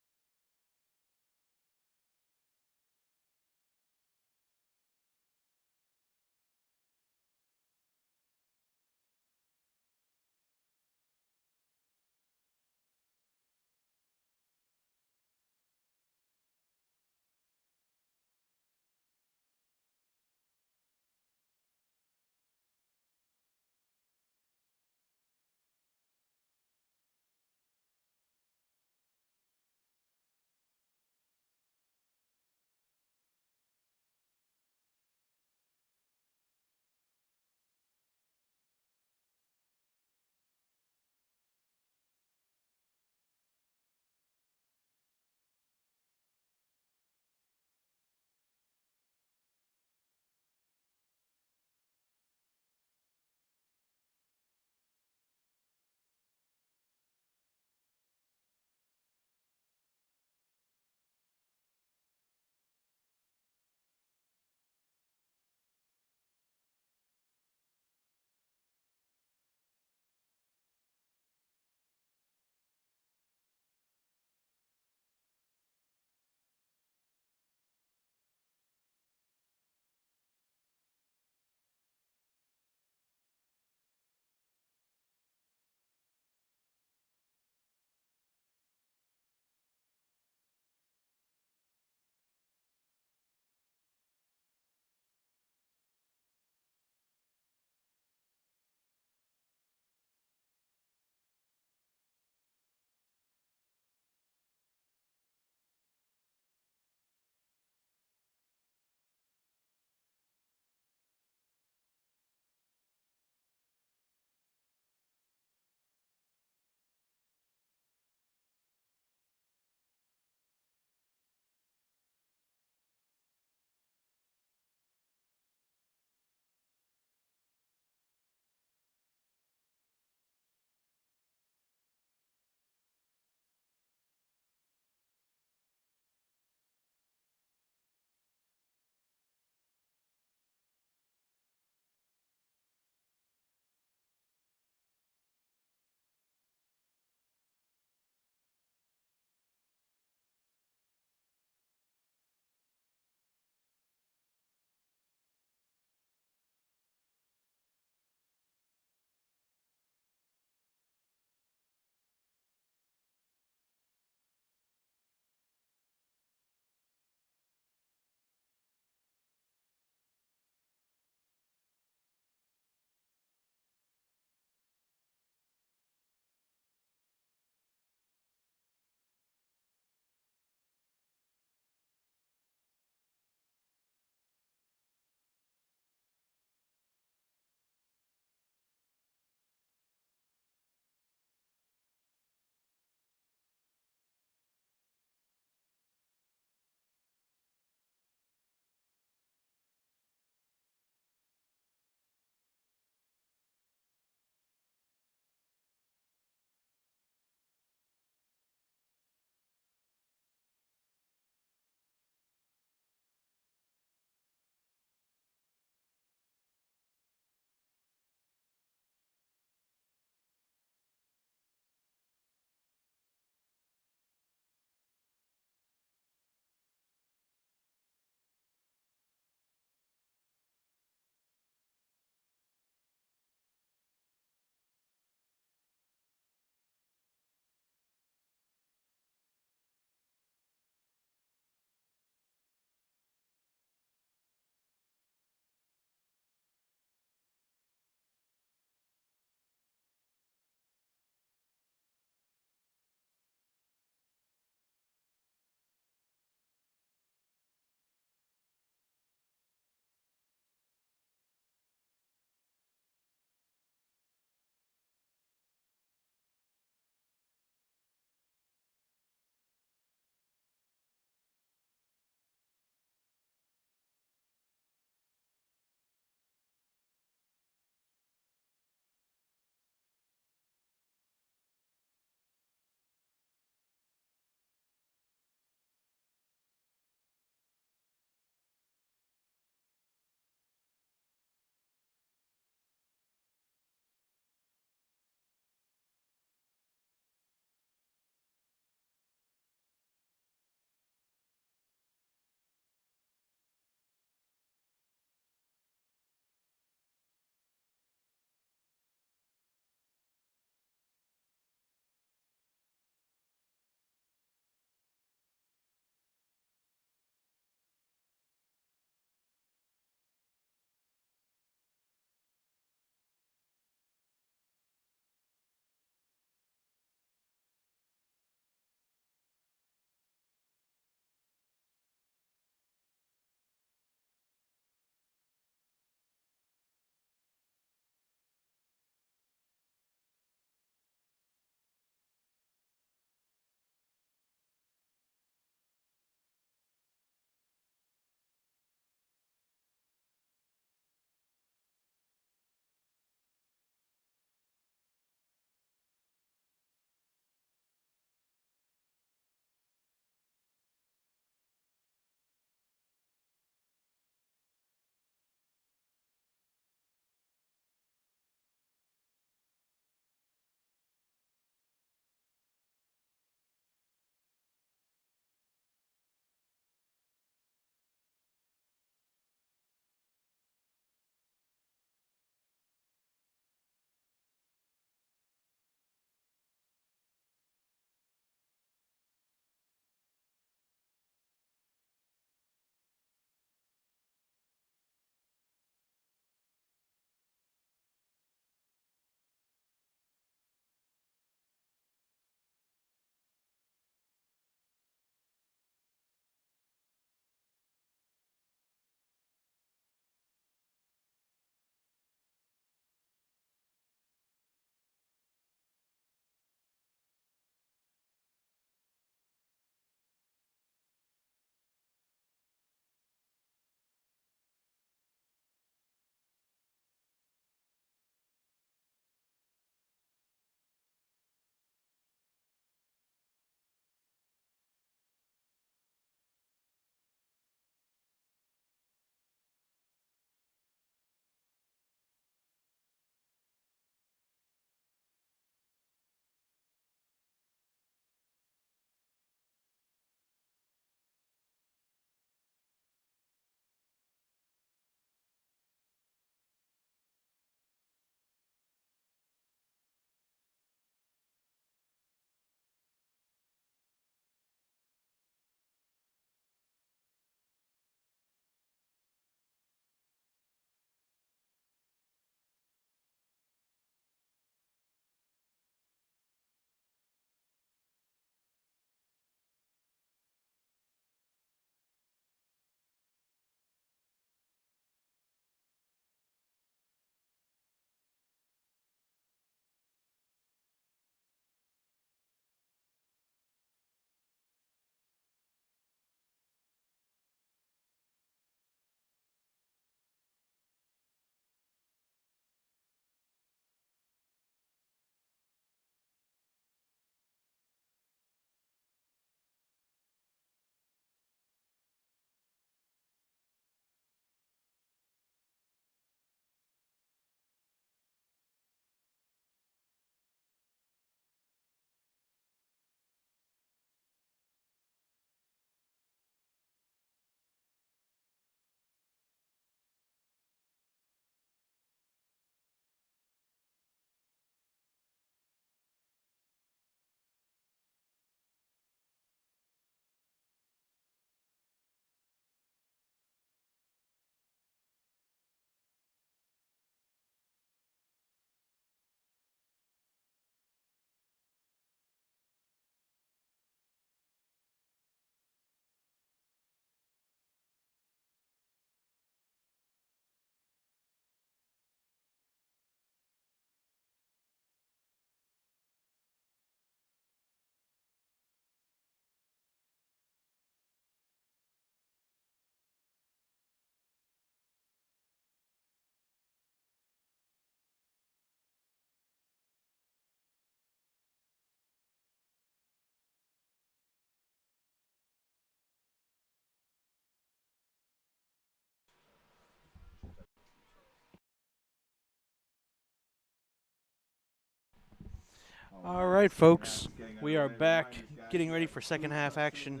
All right, folks, we are back getting ready for second half action.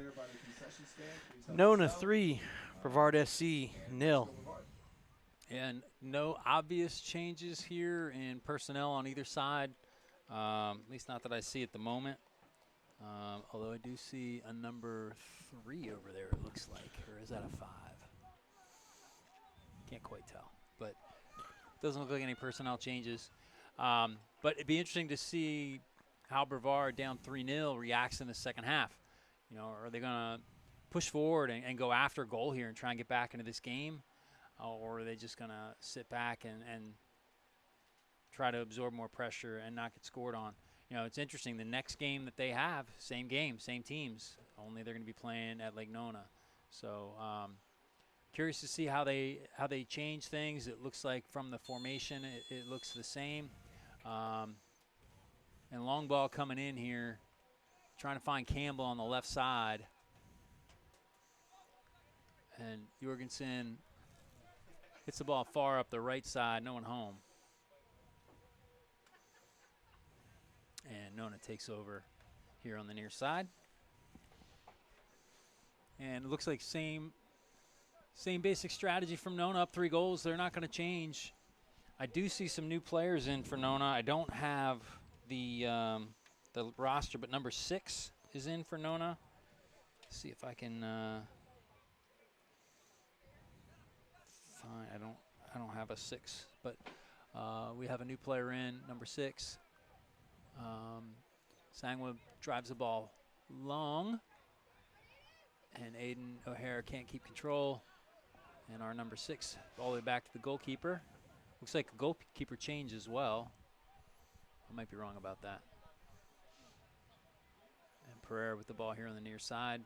Nona 3, Brevard SC 0. And no obvious changes here in personnel on either side, at least not that I see at the moment. Although I do see a number 3 over there, it looks like. Or is that a 5? Can't quite tell. But doesn't look like any personnel changes. But it'd be interesting to see how Brevard down 3-0 reacts in the second half. You know, are they going to push forward and go after a goal here and try and get back into this game? Or are they just going to sit back and try to absorb more pressure and not get scored on? You know, it's interesting. The next game that they have, same game, same teams, only they're going to be playing at Lake Nona. So curious to see how they change things. It looks like from the formation, it looks the same. And long ball coming in here, trying to find Campbell on the left side. And Jorgensen hits the ball far up the right side, no one home. And Nona takes over here on the near side. And it looks like same basic strategy from Nona, up 3 goals. They're not going to change. I do see some new players in for Nona. I don't have the roster, but number 6 is in for Nona. Let's see if I can find. I don't have a 6, but we have a new player in, number 6. Sangwa drives the ball long, and Aiden O'Hara can't keep control. And our number 6 all the way back to the goalkeeper. Looks like the goalkeeper changed as well. I might be wrong about that. And Pereira with the ball here on the near side.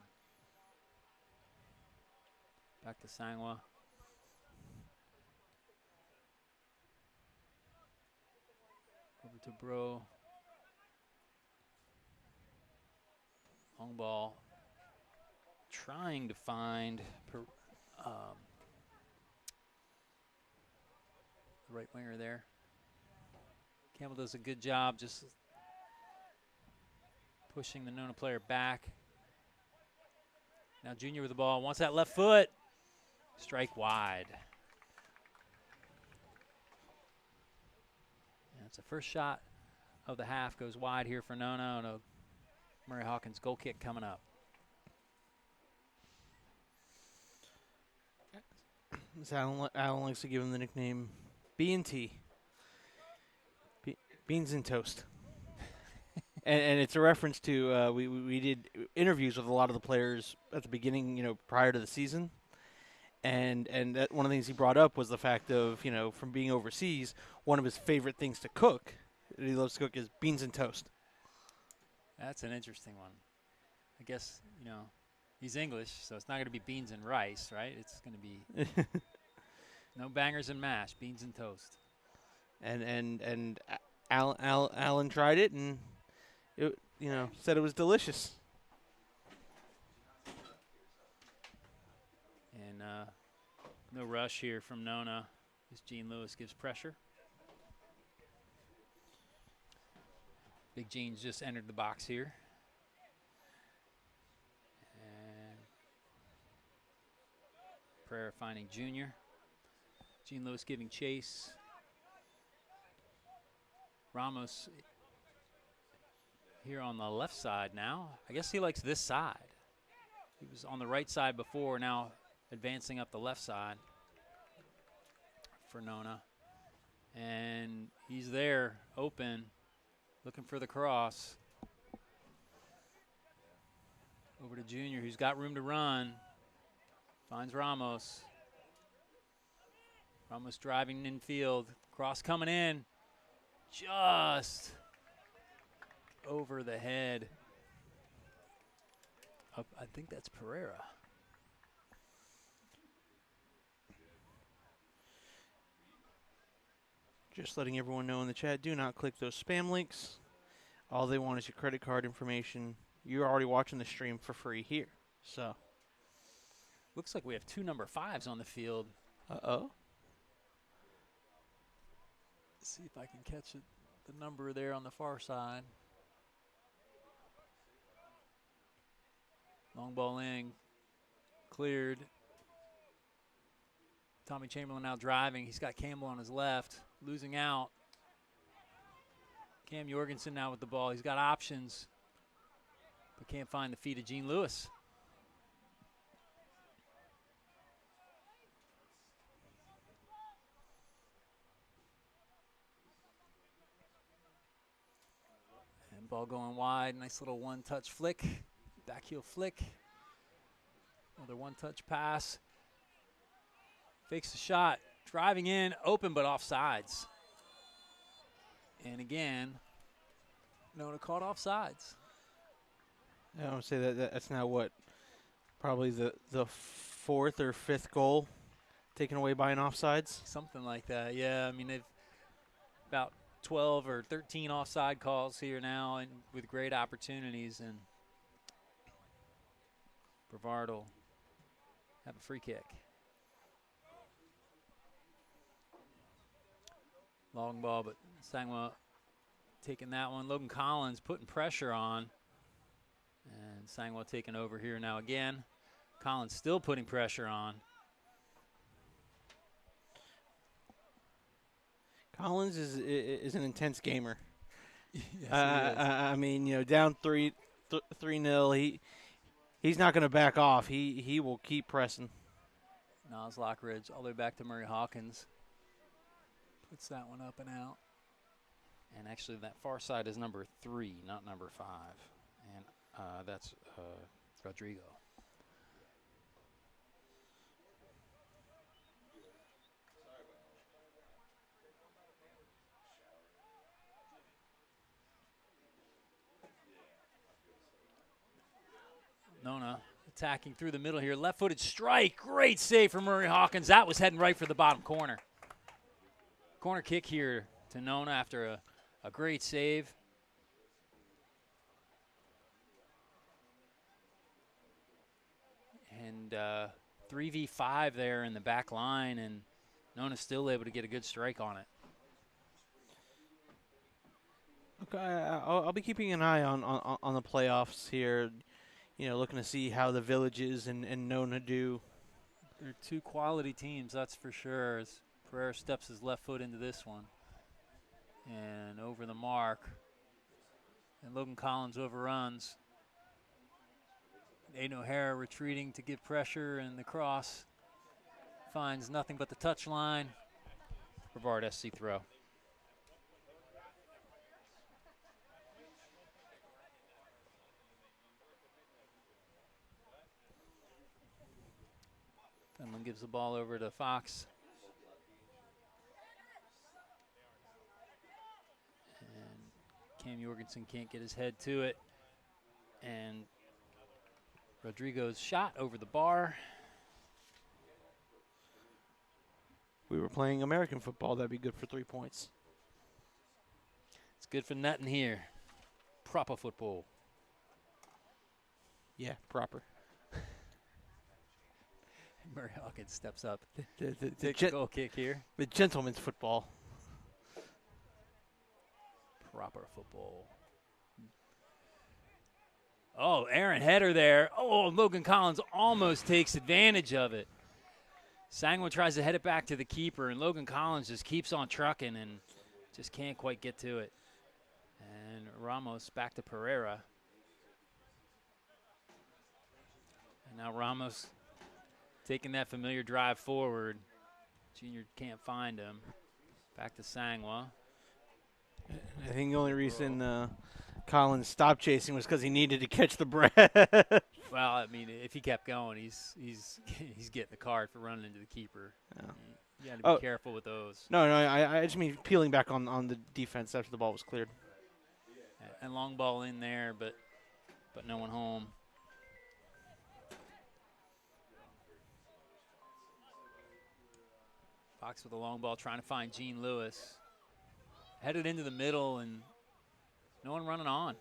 Back to Sangwa. Over to Bro. Long ball. Trying to find the right winger there. Campbell does a good job just pushing the Nona player back. Now Junior with the ball, wants that left foot. Strike wide. And it's the first shot of the half, goes wide here for Nona, and a Murray Hawkins goal kick coming up. Alan likes to give him the nickname B&T. Beans and Toast. and it's a reference to, we did interviews with a lot of the players at the beginning, you know, prior to the season. And that one of the things he brought up was the fact of, you know, from being overseas, one of his favorite things to cook, that he loves to cook, is beans and toast. That's an interesting one. I guess, you know, he's English, so it's not going to be beans and rice, right? It's going to be no bangers and mash, beans and toast. And Alan tried it, and it, you know, said it was delicious. And no rush here from Nona as Gene Lewis gives pressure. Big Gene's just entered the box here. And Pereira finding Junior. Gene Lewis giving chase. Ramos here on the left side now. I guess he likes this side. He was on the right side before, now advancing up the left side for Nona. And he's there, open, looking for the cross. Over to Junior, who's got room to run. Finds Ramos. Ramos driving infield. Cross coming in. Just over the head. I think that's Pereira. Just letting everyone know in the chat, do not click those spam links. All they want is your credit card information. You're already watching the stream for free here. So, looks like we have 2 number 5s on the field. Uh-oh. Let's see if I can catch it. The number there on the far side. Long ball in, cleared. Tommy Chamberlain now driving. He's got Campbell on his left, losing out. Cam Jorgensen now with the ball. He's got options, but can't find the feet of Gene Lewis. And ball going wide. Nice little one-touch flick, back heel flick. Another one-touch pass. Fakes the shot, driving in, open but offsides. And again, Nona caught offsides. I would say that's now what, probably the fourth or fifth goal taken away by an offsides. Something like that, yeah. I mean, they've about 12 or 13 offside calls here now, and with great opportunities. And Brevard will have a free kick. Long ball, but Sangwa taking that one. Logan Collins putting pressure on. And Sangwa taking over here now again. Collins still putting pressure on. Collins is an intense gamer. Yes, he is. I mean, down 3-0, he's not going to back off. He will keep pressing. Niles Lockridge all the way back to Murray Hawkins. Puts that one up and out. And actually that far side is number 3, not number 5. And that's Rodrigo. Nona attacking through the middle here. Left-footed strike. Great save from Murray Hawkins. That was heading right for the bottom corner. Corner kick here to Nona after a great save. And 3v5 there in the back line, and Nona's still able to get a good strike on it. Okay, I'll be keeping an eye on the playoffs here. Looking to see how the Villages and Nona do. They're two quality teams, that's for sure. As Pereira steps his left foot into this one. And over the mark. And Logan Collins overruns. Aiden O'Hara retreating to give pressure, and the cross finds nothing but the touch line. Brevard SC throw. Dunlin gives the ball over to Fox. And Cam Jorgensen can't get his head to it. And Rodrigo's shot over the bar. We were playing American football. That'd be good for 3 points. It's good for nothing here. Proper football. Yeah, proper. Murray Hawkins steps up. The Goal kick here. The gentleman's football. Proper football. Oh, Aaron header there. Oh, Logan Collins almost takes advantage of it. Sangwa tries to head it back to the keeper, and Logan Collins just keeps on trucking and just can't quite get to it. And Ramos back to Pereira. And now Ramos taking that familiar drive forward. Junior can't find him. Back to Sangwa. I think the only reason Collins stopped chasing was because he needed to catch the breath. Well, I mean, if he kept going, he's getting the card for running into the keeper. Yeah. You got to be careful with those. No, I just mean peeling back on the defense after the ball was cleared. And long ball in there, but no one home. Fox with a long ball trying to find Gene Lewis. Headed into the middle and no one running on.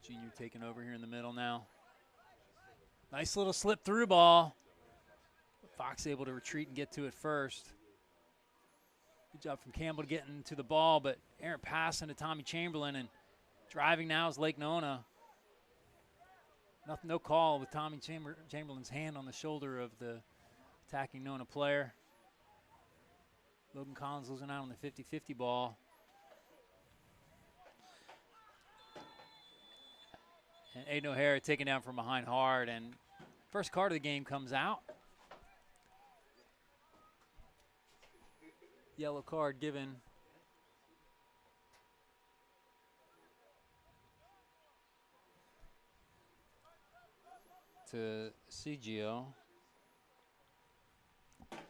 Junior taking over here in the middle now. Nice little slip through ball. Fox able to retreat and get to it first. Good job from Campbell getting to the ball, but errant pass into Tommy Chamberlain, and driving now is Lake Nona. No call with Tommy Chamberlain's hand on the shoulder of the attacking Nona player. Logan Collins losing out on the 50-50 ball. And Aiden O'Hara taken down from behind hard, and first card of the game comes out. Yellow card given to CGO. And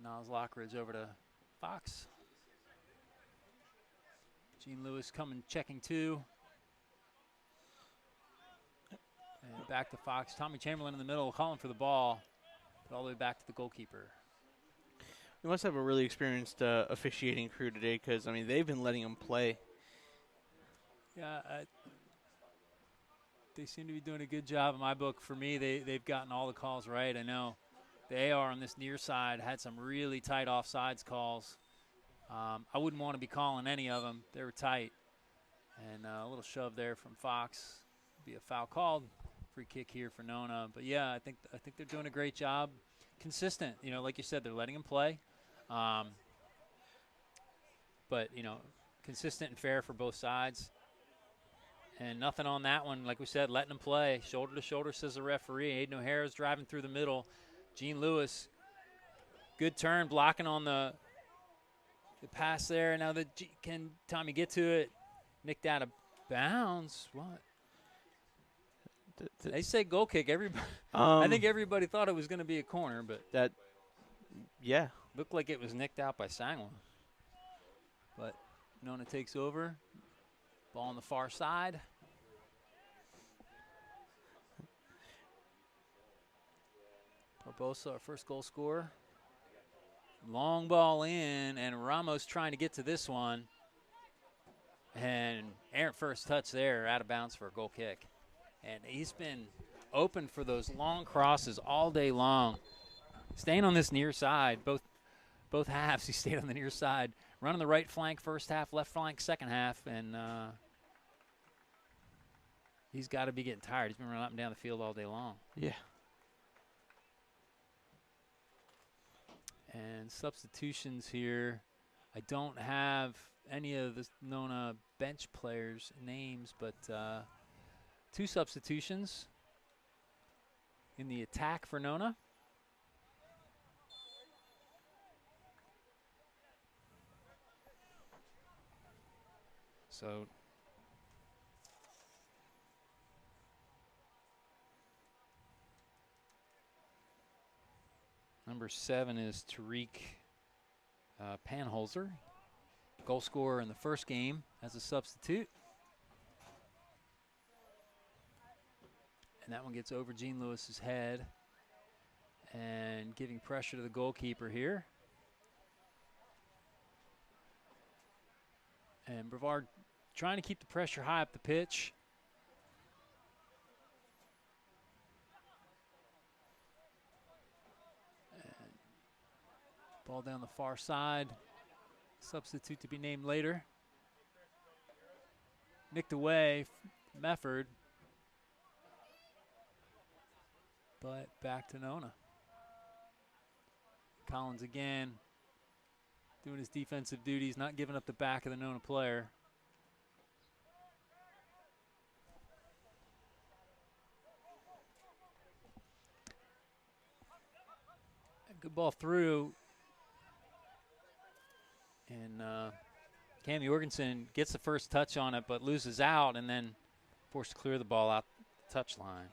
Niles Lockridge over to Fox. Gene Lewis coming, checking two. And back to Fox. Tommy Chamberlain in the middle, calling for the ball, but all the way back to the goalkeeper. We must have a really experienced officiating crew today, because, I mean, they've been letting them play. Yeah, they seem to be doing a good job in my book. For me, they've gotten all the calls right. I know the AR on this near side had some really tight offsides calls. I wouldn't want to be calling any of them. They were tight. And a little shove there from Fox. Be a foul called. Free kick here for Nona. But, yeah, I think they're doing a great job. Consistent. You know, like you said, they're letting them play. But, you know, consistent and fair for both sides. And nothing on that one. Like we said, letting them play. Shoulder to shoulder, says the referee. Aiden O'Hara's driving through the middle. Gene Lewis, good turn, blocking on the pass there. Now can Tommy get to it? Nicked out of bounds. What? They say goal kick. Everybody, I think everybody thought it was going to be a corner, but yeah, looked like it was nicked out by Sangwa. But Nona takes over. Ball on the far side. Barbosa, our first goal scorer. Long ball in, and Ramos trying to get to this one. And errant first touch there, out of bounds for a goal kick. And he's been open for those long crosses all day long. Staying on this near side, both halves, he stayed on the near side. Running the right flank first half, left flank second half, and he's got to be getting tired. He's been running up and down the field all day long. Yeah. And substitutions here. I don't have any of the Nona bench players' names, but two substitutions in the attack for Nona. So number 7 is Tariq Panholzer, goal scorer in the first game as a substitute. And that one gets over Gene Lewis's head and giving pressure to the goalkeeper here. And Brevard trying to keep the pressure high up the pitch. And ball down the far side. Substitute to be named later. Nicked away, Mefford. But back to Nona. Collins again, doing his defensive duties, not giving up the back of the Nona player. Good ball through. And Cam Jorgensen gets the first touch on it, but loses out and then forced to clear the ball out the touch line.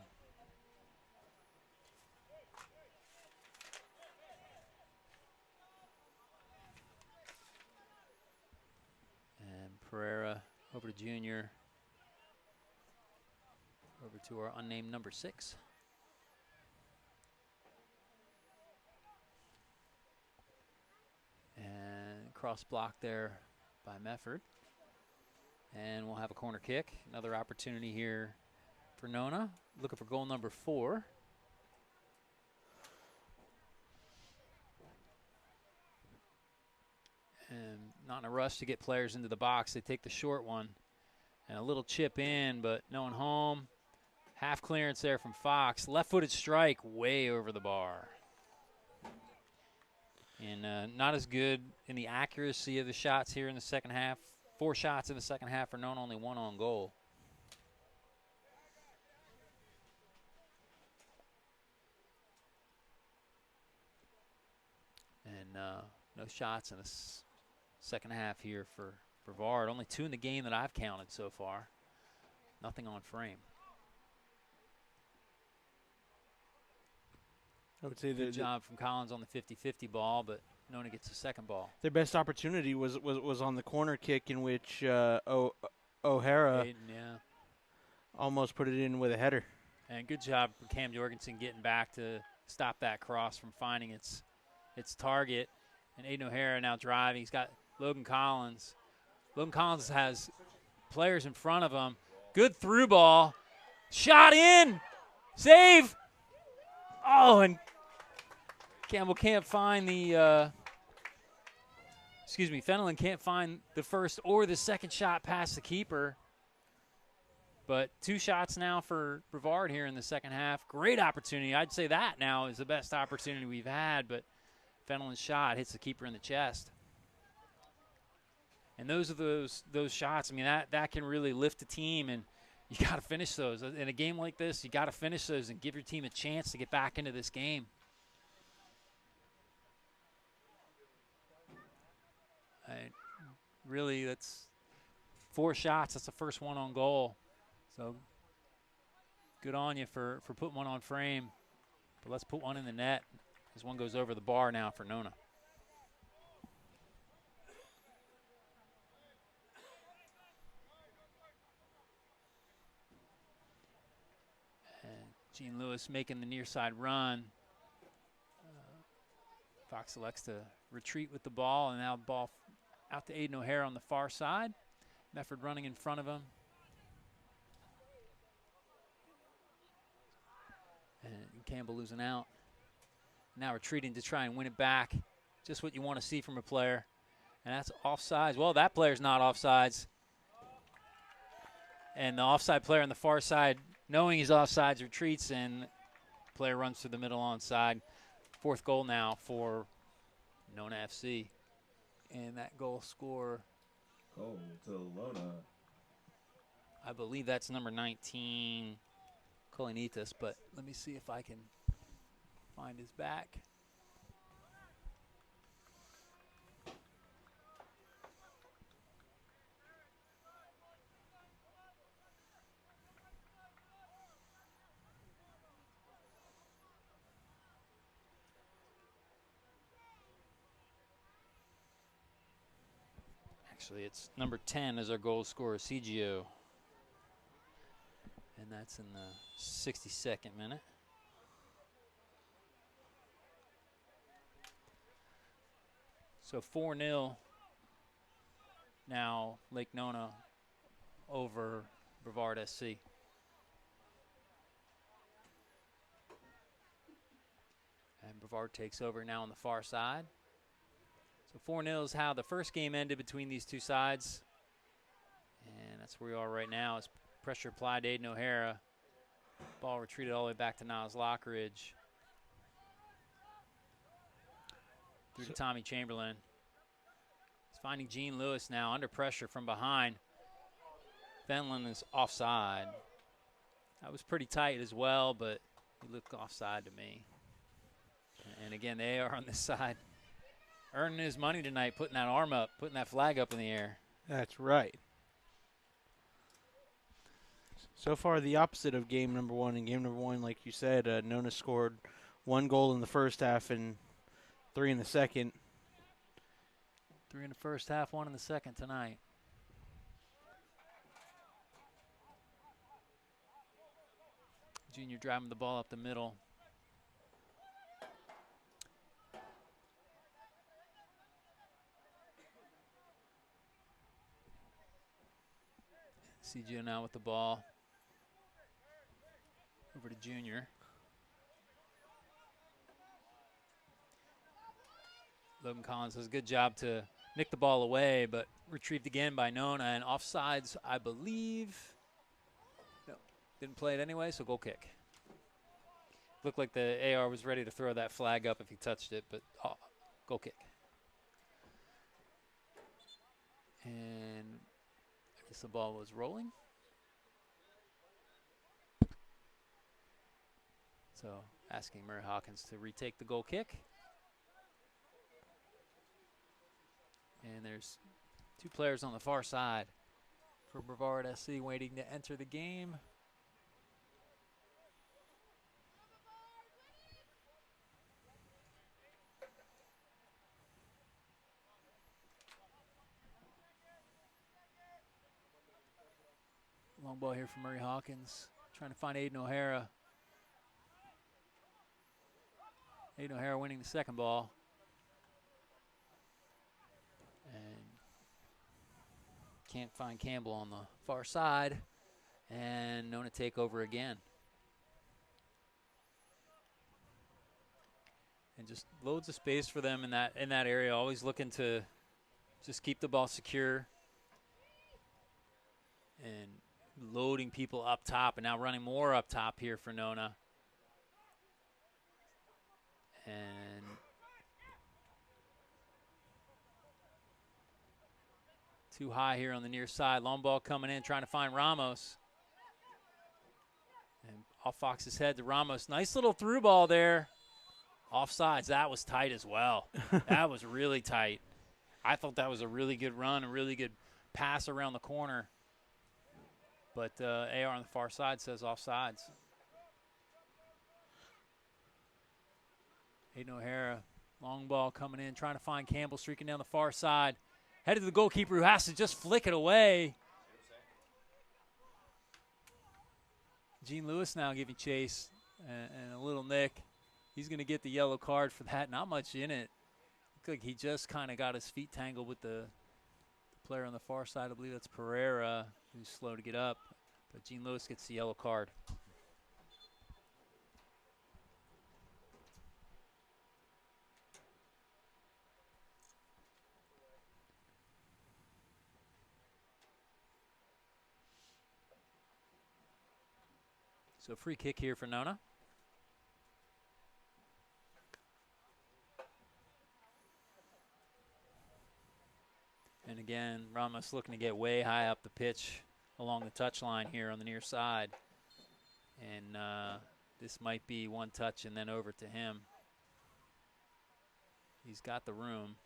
Pereira over to Junior. Over to our unnamed number 6. And cross block there by Mefford. And we'll have a corner kick. Another opportunity here for Nona. Looking for goal number 4. And not in a rush to get players into the box. They take the short one. And a little chip in, but no one home. Half clearance there from Fox. Left-footed strike way over the bar. And not as good in the accuracy of the shots here in the second half. 4 shots in the second half for Nona, only 1 on goal. And no shots in the second half here for Brevard. Only 2 in the game that I've counted so far. Nothing on frame. I would say good job from Collins on the 50-50 ball, but Nona gets the second ball. Their best opportunity was on the corner kick in which O'Hara almost put it in with a header. And good job from Cam Jorgensen getting back to stop that cross from finding its target. And Aiden O'Hara now driving. He's got Logan Collins. Logan Collins has players in front of him. Good through ball. Shot in. Save. Oh, and Campbell can't find the Fenelon can't find the first or the second shot past the keeper. But 2 shots now for Brevard here in the second half. Great opportunity. I'd say that now is the best opportunity we've had, but Fenelon's shot hits the keeper in the chest. And those are those shots. I mean, that can really lift a team, and you got to finish those. In a game like this, you got to finish those and give your team a chance to get back into this game. Really, that's 4 shots. That's the first 1 on goal. So good on you for putting 1 on frame. But let's put 1 in the net as 1 goes over the bar now for Nona. And Gene Lewis making the near side run. Fox elects to retreat with the ball, and now the ball out to Aiden O'Hara on the far side. Mefford running in front of him. And Campbell losing out. Now retreating to try and win it back. Just what you want to see from a player. And that's offsides. Well, that player's not offsides. And the offside player on the far side, knowing he's offsides, retreats, and the player runs through the middle onside. 4th goal now for Nona FC. And that goal scorer, Goal to Nona. I believe that's number 19, Kolinitas, but let me see if I can find his back. Actually, it's number 10 as our goal scorer, CGO. And that's in the 62nd minute. So 4-0 now, Lake Nona over Brevard SC. And Brevard takes over now on the far side. So 4-0 is how the first game ended between these two sides. And that's where we are right now. As pressure applied to Aiden O'Hara. Ball retreated all the way back to Niles Lockridge. Through to Tommy Chamberlain. He's finding Gene Lewis now under pressure from behind. Fenelon is offside. That was pretty tight as well, but he looked offside to me. And again, they are on this side. Earning his money tonight, putting that arm up, putting that flag up in the air. That's right. So far, the opposite of game number 1. In game number 1, like you said, Nona scored 1 goal in the first half and 3 in the second. 3 in the first half, 1 in the second tonight. Junior driving the ball up the middle. CGO now with the ball. Over to Junior. Logan Collins does a good job to nicked the ball away, but retrieved again by Nona, and offsides, I believe. No, didn't play it anyway, so goal kick. Looked like the AR was ready to throw that flag up if he touched it, but goal kick. And I guess the ball was rolling. So asking Murray Hawkins to retake the goal kick. And there's 2 players on the far side for Brevard SC waiting to enter the game. Long ball here for Murray Hawkins, trying to find Aiden O'Hara. Aiden O'Hara winning the second ball. And can't find Campbell on the far side. And Nona take over again. And just loads of space for them in that area, always looking to just keep the ball secure. And loading people up top, and now running more up top here for Nona. And too high here on the near side. Long ball coming in, trying to find Ramos. And off Fox's head to Ramos. Nice little through ball there. Offsides, that was tight as well. That was really tight. I thought that was a really good run, a really good pass around the corner. But AR on the far side says offsides. Aiden O'Hara, long ball coming in, trying to find Campbell streaking down the far side. Headed to the goalkeeper who has to just flick it away. Gene Lewis now giving chase and a little nick. He's going to get the yellow card for that. Not much in it. Looked like he just kind of got his feet tangled with the player on the far side. I believe that's Pereira, who's slow to get up. But Gene Lewis gets the yellow card. So free kick here for Nona. And again, Ramos looking to get way high up the pitch along the touchline here on the near side. And this might be one touch and then over to him. He's got the room.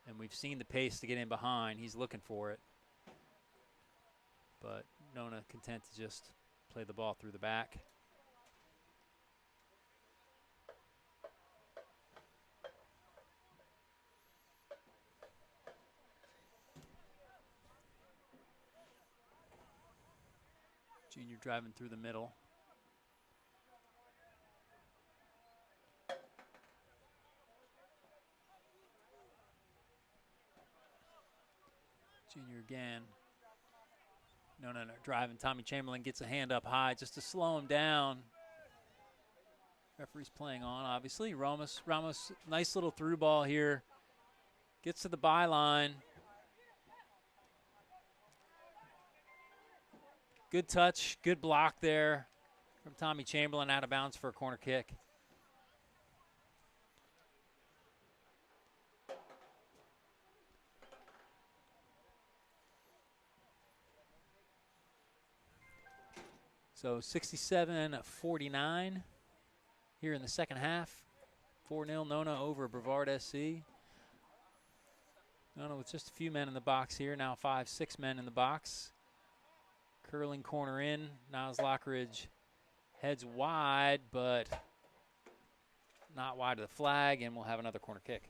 And we've seen the pace to get in behind. He's looking for it. But Nona content to just play the ball through the back. Junior driving through the middle. Junior again. No, driving. Tommy Chamberlain gets a hand up high just to slow him down. Referee's playing on, obviously. Ramos, nice little through ball here. Gets to the byline. Good touch, good block there from Tommy Chamberlain, out of bounds for a corner kick. So 67-49 here in the second half. 4-0 Nona over Brevard SC. Nona with just a few men in the box here, now 5-6 men in the box. Curling corner in. Niles Lockridge heads wide, but not wide of the flag, and we'll have another corner kick.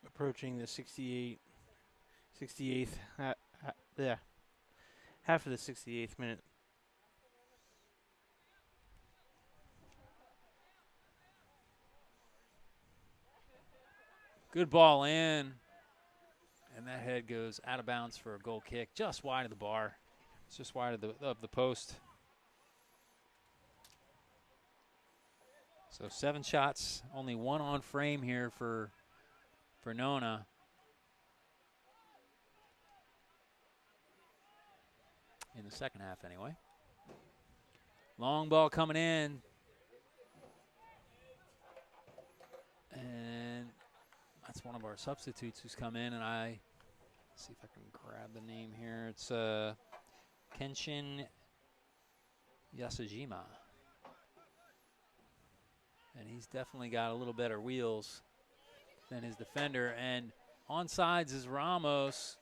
Approaching the 68th, half of the 68th minute. Good ball in, and that head goes out of bounds for a goal kick, just wide of the bar. It's just wide of the post. So 7 shots, only 1 on frame here for Nona. In the second half anyway. Long ball coming in. And that's one of our substitutes who's come in, and let's see if I can grab the name here. It's Kenshin Yasujima. And he's definitely got a little better wheels than his defender. And onsides is Ramos.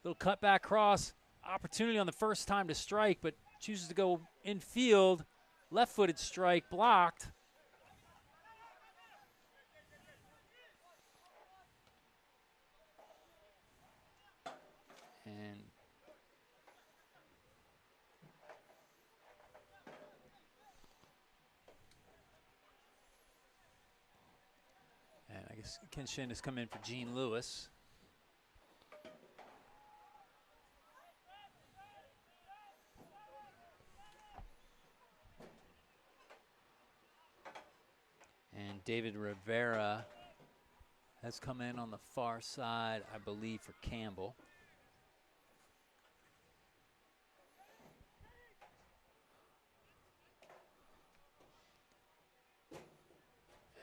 Little cutback cross. Opportunity on the first time to strike, but chooses to go infield. Left-footed strike blocked. And I guess Kenshin has come in for Gene Lewis. And David Rivera has come in on the far side, I believe, for Campbell.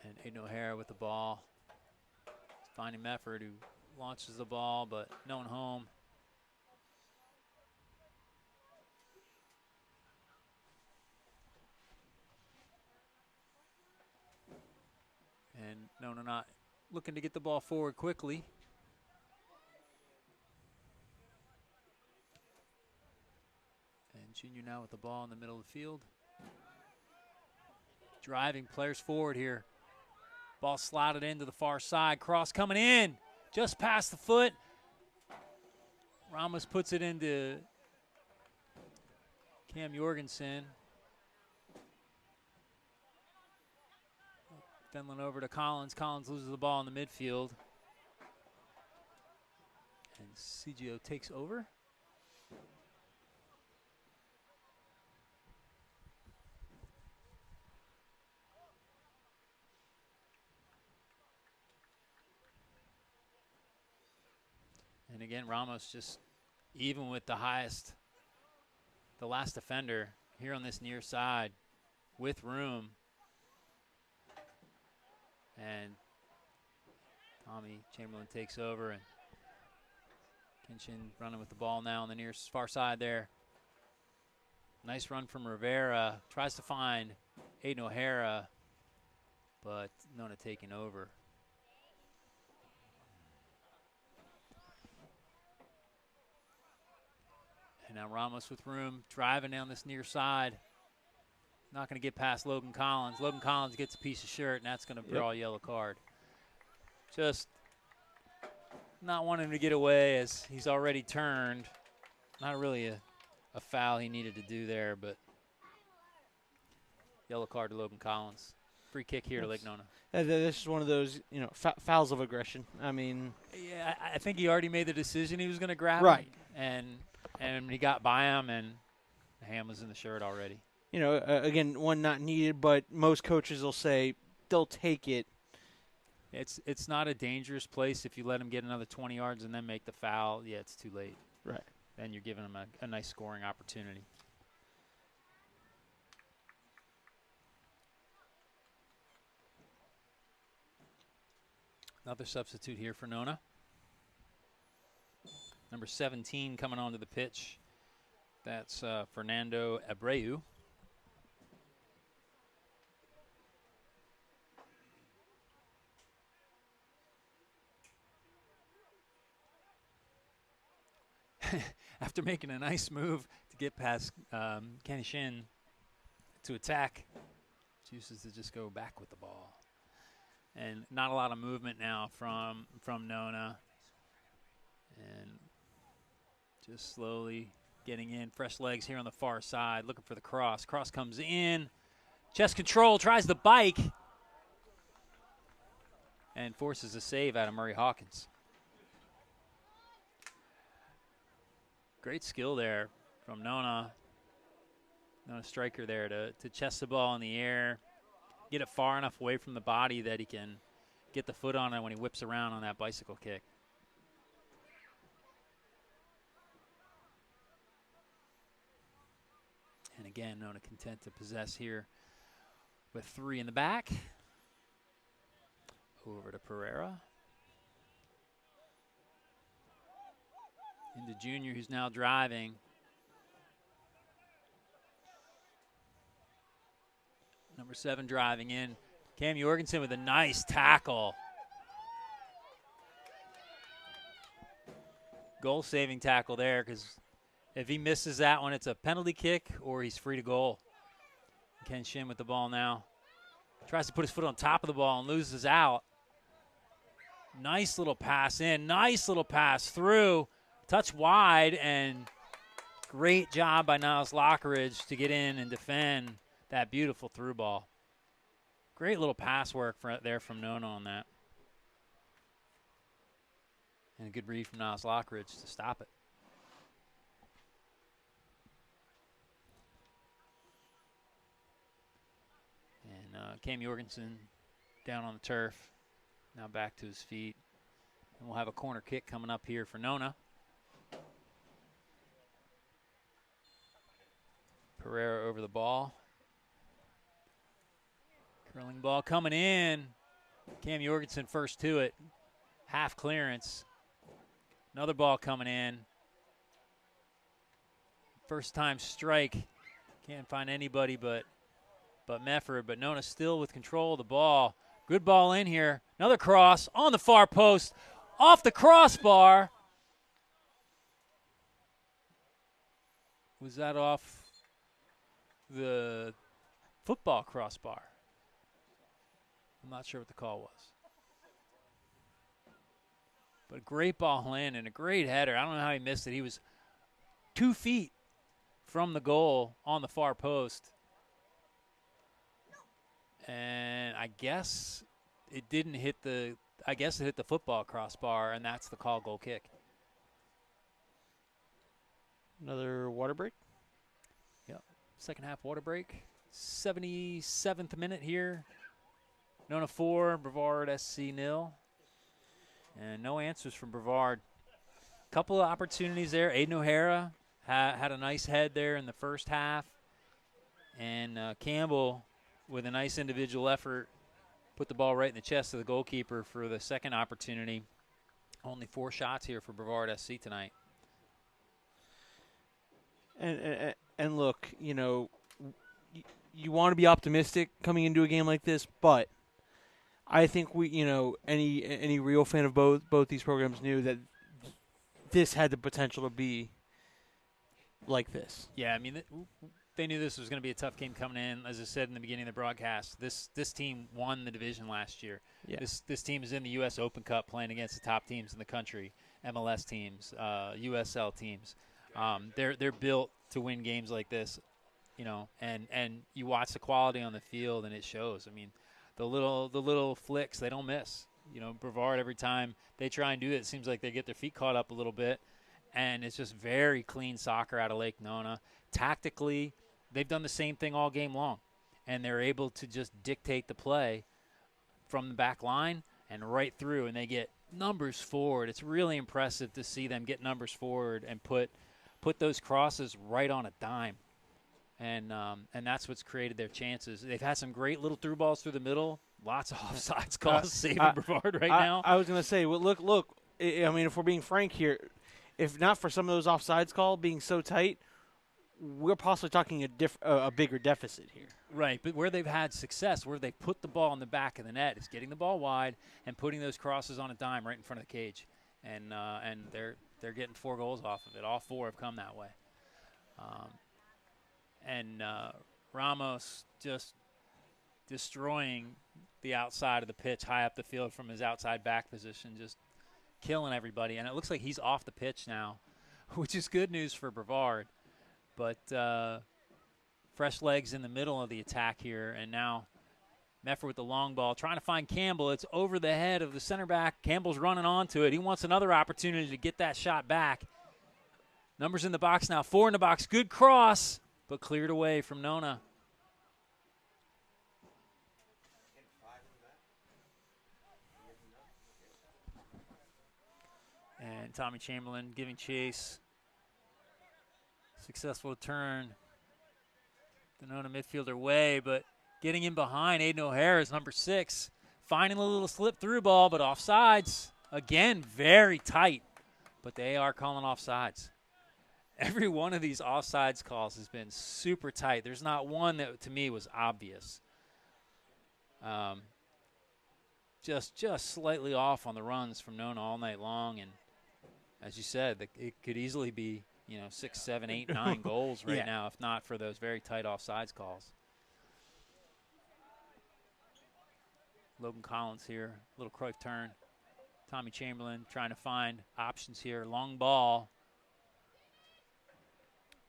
And Aiden O'Hara with the ball. Finding Mefford, who launches the ball, but no one home. And Nona not looking to get the ball forward quickly. And Junior now with the ball in the middle of the field. Driving players forward here. Ball slotted into the far side. Cross coming in. Just past the foot. Ramos puts it into Cam Jorgensen. Finland over to Collins. Collins loses the ball in the midfield. And CGO takes over. And again, Ramos just even with the last defender here on this near side with room. And Tommy Chamberlain takes over, and Kenshin running with the ball now on the near far side there. Nice run from Rivera. Tries to find Aiden O'Hara, but Nona taking over. And now Ramos with room, driving down this near side. Not going to get past Logan Collins. Logan Collins gets a piece of shirt, and that's going to draw a yellow card. Just not wanting to get away as he's already turned. Not really a foul he needed to do there, but yellow card to Logan Collins. Free kick here to Lake Nona. This is one of those, fouls of aggression. I mean, yeah, I think he already made the decision he was going to grab him, and he got by him, and the hand was in the shirt already. Again, one not needed, but most coaches will say they'll take it. It's not a dangerous place if you let him get another 20 yards and then make the foul. Yeah, it's too late. Right. Then you're giving him a nice scoring opportunity. Another substitute here for Nona. Number 17 coming onto the pitch. That's Fernando Abreu. After making a nice move to get past Kenny Shin to attack, chooses to just go back with the ball. And not a lot of movement now from Nona. And just slowly getting in. Fresh legs here on the far side, looking for the cross. Cross comes in. Chest control, tries the bike. And forces a save out of Murray Hawkins. Great skill there from Nona. Nona striker there to chest the ball in the air, get it far enough away from the body that he can get the foot on it when he whips around on that bicycle kick. And again, Nona content to possess here with 3 in the back. Over to Pereira. Into Junior, who's now driving. Number 7 driving in. Cam Jorgensen with a nice tackle. Goal-saving tackle there, because if he misses that one, it's a penalty kick or he's free to goal. Ken Shin with the ball now. Tries to put his foot on top of the ball and loses out. Nice little pass in, nice little pass through. Touch wide, and great job by Niles Lockridge to get in and defend that beautiful through ball. Great little pass work there from Nona on that. And a good read from Niles Lockridge to stop it. And Cam Jorgensen down on the turf, now back to his feet. And we'll have a corner kick coming up here for Nona. Pereira over the ball. Curling ball coming in. Cam Jorgensen first to it. Half clearance. Another ball coming in. First time strike. Can't find anybody but Mefford. But Nona still with control of the ball. Good ball in here. Another cross on the far post. Off the crossbar. Was that off the football crossbar? I'm not sure what the call was. But a great ball in and a great header. I don't know how he missed it. He was 2 feet from the goal on the far post. And I guess it didn't hit the football crossbar, and that's the call goal kick. Another water break? Yep. Second half water break. 77th minute here. Nona 4, Brevard SC 0. And no answers from Brevard. Couple of opportunities there. Aiden O'Hara had a nice head there in the first half. And Campbell, with a nice individual effort, put the ball right in the chest of the goalkeeper for the second opportunity. Only 4 shots here for Brevard SC tonight. And look, you know, you want to be optimistic coming into a game like this, but I think any real fan of both these programs knew that this had the potential to be like this. Yeah, I mean, they knew this was going to be a tough game coming in. As I said in the beginning of the broadcast, this team won the division last year. Yeah. This team is in the U.S. Open Cup playing against the top teams in the country, MLS teams, USL teams. They're built to win games like this, you know, and you watch the quality on the field and it shows. I mean, the little flicks, they don't miss. You know, Brevard, every time they try and do it seems like they get their feet caught up a little bit, and it's just very clean soccer out of Lake Nona. Tactically, they've done the same thing all game long, and they're able to just dictate the play from the back line and right through, and they get numbers forward. It's really impressive to see them get numbers forward and put those crosses right on a dime. And that's what's created their chances. They've had some great little through balls through the middle. Lots of offsides calls saving Brevard right now. I was going to say, well, look. I mean, if we're being frank here, if not for some of those offsides calls being so tight, we're possibly talking a bigger deficit here. Right, but where they've had success, where they've put the ball in the back of the net, is getting the ball wide and putting those crosses on a dime right in front of the cage. And they're getting 4 goals off of it. All 4 have come that way. Ramos just destroying the outside of the pitch, high up the field from his outside back position, just killing everybody. And it looks like he's off the pitch now, which is good news for Brevard. But fresh legs in the middle of the attack here, and now Mefford with the long ball, trying to find Campbell. It's over the head of the center back. Campbell's running onto it. He wants another opportunity to get that shot back. Numbers in the box now. 4 in the box. Good cross, but cleared away from Nona. And Tommy Chamberlain giving chase. Successful turn. The Nona midfielder way, but getting in behind Aiden O'Hare is number 6. Finding a little slip through ball, but offsides. Again, very tight, but they are calling offsides. Every one of these offsides calls has been super tight. There's not one that, to me, was obvious. Just slightly off on the runs from Nona all night long, and as you said, it could easily be 6, 7, 8, 9 goals right now, if not for those very tight offsides calls. Logan Collins here, little Cruyff turn. Tommy Chamberlain trying to find options here. Long ball.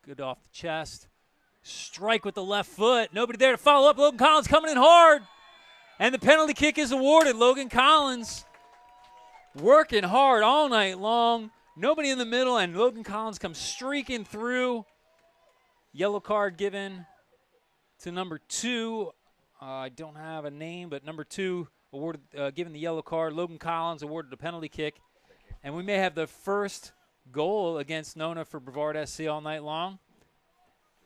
Good off the chest. Strike with the left foot. Nobody there to follow up. Logan Collins coming in hard. And the penalty kick is awarded. Logan Collins working hard all night long. Nobody in the middle, and Logan Collins comes streaking through. Yellow card given to number 2. I don't have a name, but number 2 awarded, given the yellow card. Logan Collins awarded a penalty kick. And we may have the first goal against Nona for Brevard SC all night long.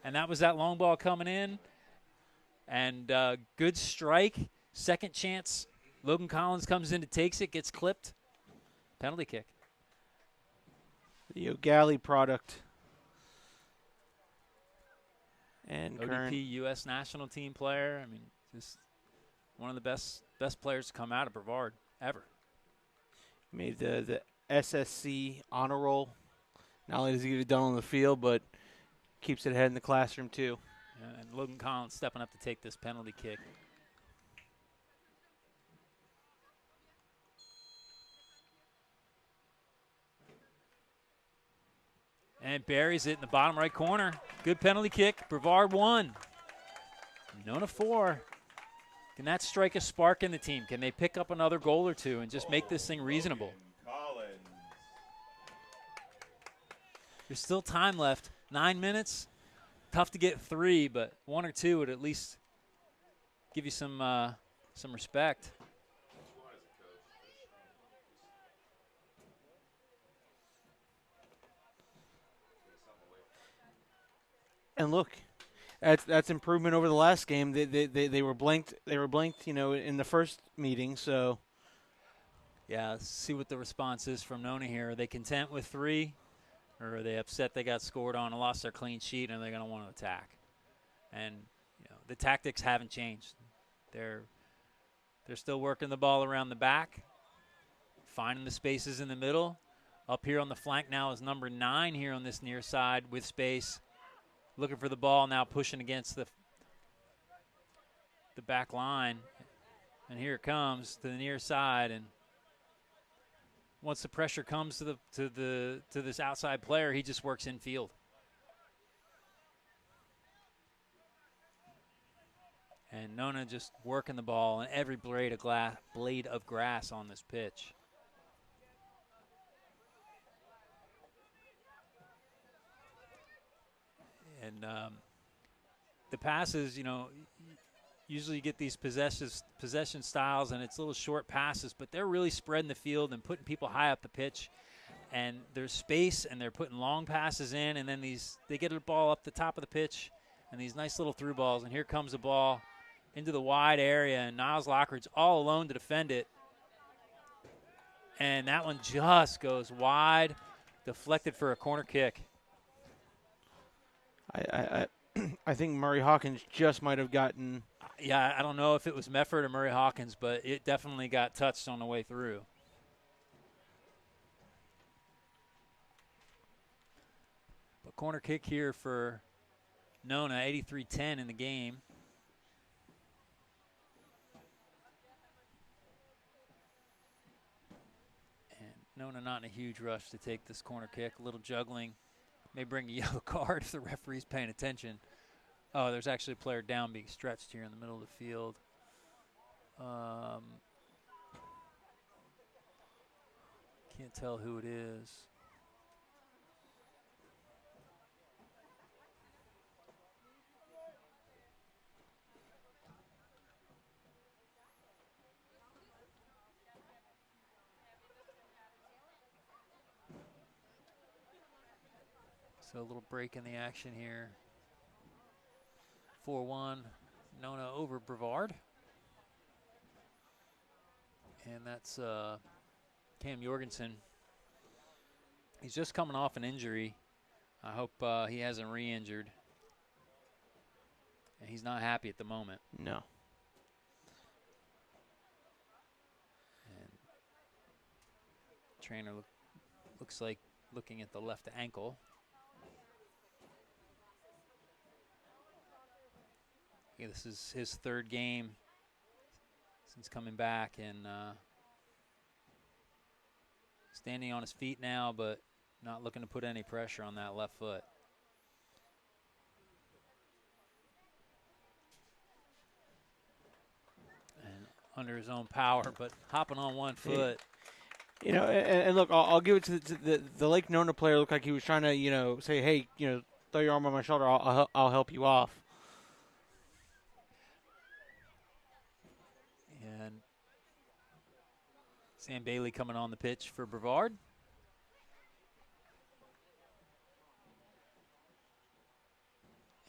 And that was that long ball coming in. And good strike. Second chance. Logan Collins comes in, takes it, gets clipped. Penalty kick. The O'Galley product. And ODP U.S. national team player. I mean, just one of the best players to come out of Brevard ever. Made the SSC honor roll. Not only does he get it done on the field, but keeps it ahead in the classroom too. Yeah, and Logan Collins stepping up to take this penalty kick. And buries it in the bottom right corner. Good penalty kick. Brevard 1. Nona 4. Can that strike a spark in the team? Can they pick up another goal or two and just make this thing reasonable? There's still time left. 9 minutes. Tough to get 3, but 1 or 2 would at least give you some respect. And look, that's improvement over the last game. They were blanked. They were blanked, in the first meeting. So, yeah, let's see what the response is from Nona here. Are they content with 3, or are they upset they got scored on and lost their clean sheet, and they're going to want to attack? And the tactics haven't changed. They're still working the ball around the back, finding the spaces in the middle. Up here on the flank now is number 9 here on this near side with space. Looking for the ball now, pushing against the back line. And here it comes to the near side. And once the pressure comes to this outside player, he just works infield. And Nona just working the ball and every blade of grass on this pitch. And the passes, usually you get these possession styles, and it's little short passes, but they're really spreading the field and putting people high up the pitch. And there's space, and they're putting long passes in, and then they get the ball up the top of the pitch, and these nice little through balls. And here comes the ball into the wide area, and Niles Lockridge all alone to defend it. And that one just goes wide, deflected for a corner kick. I think Murray Hawkins just might have gotten. Yeah, I don't know if it was Mefford or Murray Hawkins, but it definitely got touched on the way through. But corner kick here for Nona, 83-10 in the game. And Nona not in a huge rush to take this corner kick. A little juggling. May bring a yellow card if the referee's paying attention. Oh, there's actually a player down being stretched here in the middle of the field. Can't tell who it is. So a little break in the action here. 4-1, Nona over Brevard. And that's Cam Jorgensen. He's just coming off an injury. I hope he hasn't re-injured. And he's not happy at the moment. No. And trainer looks like looking at the left ankle. Yeah, this is his third game since coming back, and standing on his feet now, but not looking to put any pressure on that left foot. And under his own power, but hopping on one foot. You know, and look, I'll give it to the Lake Nona player. Looked like he was trying to, you know, say, hey, you know, throw your arm on my shoulder. I'll help you off. And Sam Bailey coming on the pitch for Brevard.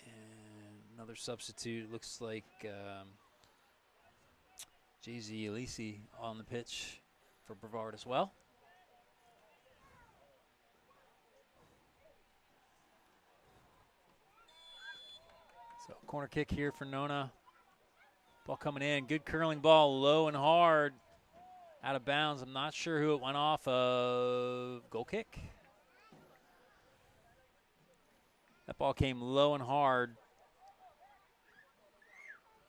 And another substitute, looks like Jay-Z Elisi on the pitch for Brevard as well. So corner kick here for Nona. Ball coming in, good curling ball, low and hard, out of bounds. I'm not sure who it went off of. Goal kick. That ball came low and hard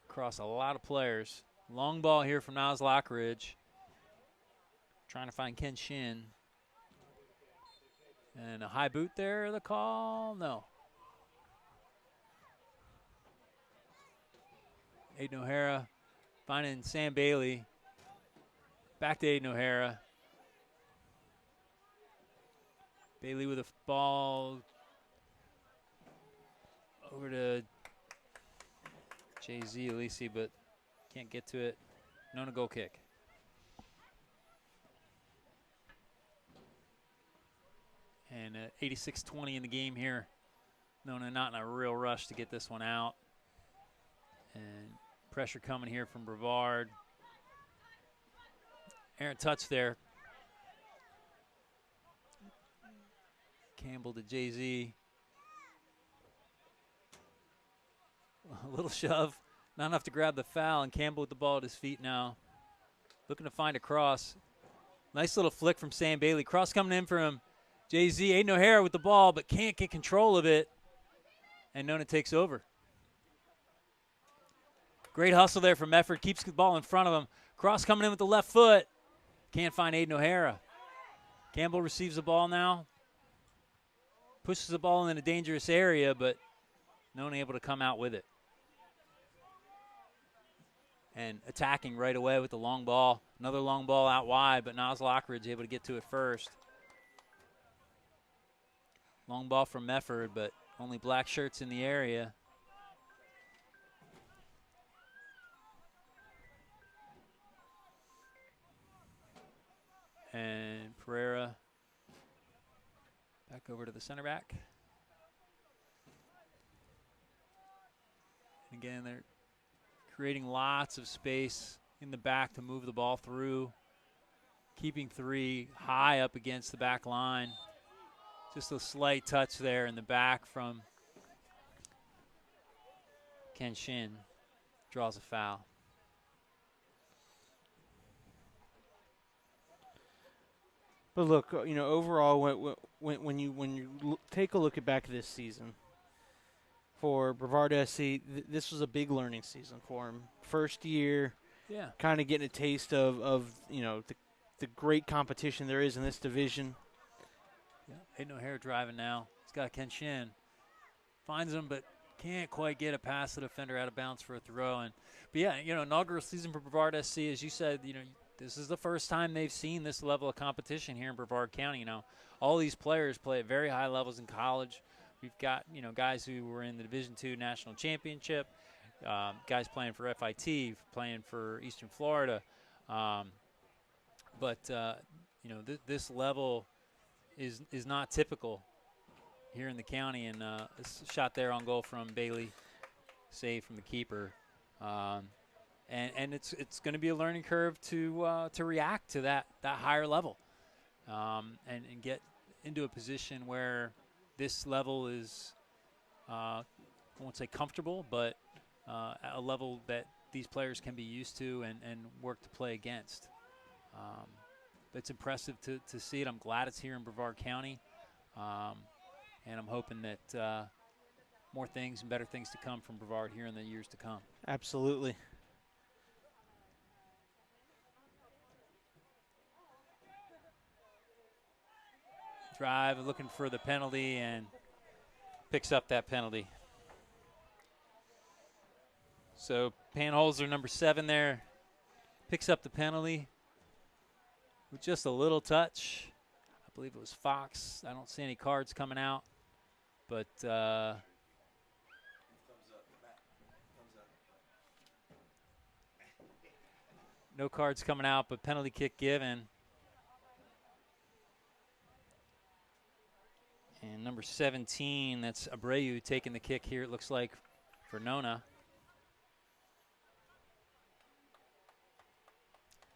across a lot of players. Long ball here from Niles Lockridge. Trying to find Ken Shin. And a high boot there, the call? No. Aiden O'Hara finding Sam Bailey. Back to Aiden O'Hara. Bailey with a ball over to Jay-Z Elisi, but can't get to it. Nona goal kick. And 86-20 in the game here. Nona not in a real rush to get this one out. And pressure coming here from Brevard. Errant touch there. Campbell to Jay-Z. A little shove. Not enough to grab the foul, and Campbell with the ball at his feet now. Looking to find a cross. Nice little flick from Sam Bailey. Cross coming in from Jay-Z. Aiden O'Hara with the ball, but can't get control of it. And Nona takes over. Great hustle there from Efford. Keeps the ball in front of him. Cross coming in with the left foot. Can't find Aiden O'Hara. Campbell receives the ball now. Pushes the ball in a dangerous area, but Nona able to come out with it. And attacking right away with the long ball. Another long ball out wide, but Niles Lockridge able to get to it first. Long ball from Mefford, but only black shirts in the area. And Pereira back over to the center back. And again, they're creating lots of space in the back to move the ball through. Keeping three high up against the back line. Just a slight touch there in the back from Ken Shin. Draws a foul. But look, you know, overall, when you take a look back at this season for Brevard SC, this was a big learning season for him. First year, yeah, kind of getting a taste of you know the great competition there is in this division. Yeah, Aiden O'Hara driving now. He's got Ken Shin. Finds him, but can't quite get it past the defender out of bounds for a throw. But yeah, you know, inaugural season for Brevard SC, as you said, you know, this is the first time they've seen this level of competition here in Brevard County. You know, all these players play at very high levels in college. We've got, you know, guys who were in the Division II National Championship, guys playing for FIT, playing for Eastern Florida. But you know, this level is not typical here in the county, and a shot there on goal from Bailey, save from the keeper. And it's going to be a learning curve to react to that higher level, and get into a position where this level is, I won't say comfortable, but a level that these players can be used to and work to play against. It's impressive to see it. I'm glad it's here in Brevard County, and I'm hoping that more things and better things to come from Brevard here in the years to come. Absolutely. Drive, looking for the penalty, and picks up that penalty. So Panholzer, number 7 there, picks up the penalty with just a little touch. I believe it was Fox. I don't see any cards coming out, but no cards coming out, but penalty kick given. And number 17, that's Abreu taking the kick here, it looks like, for Nona.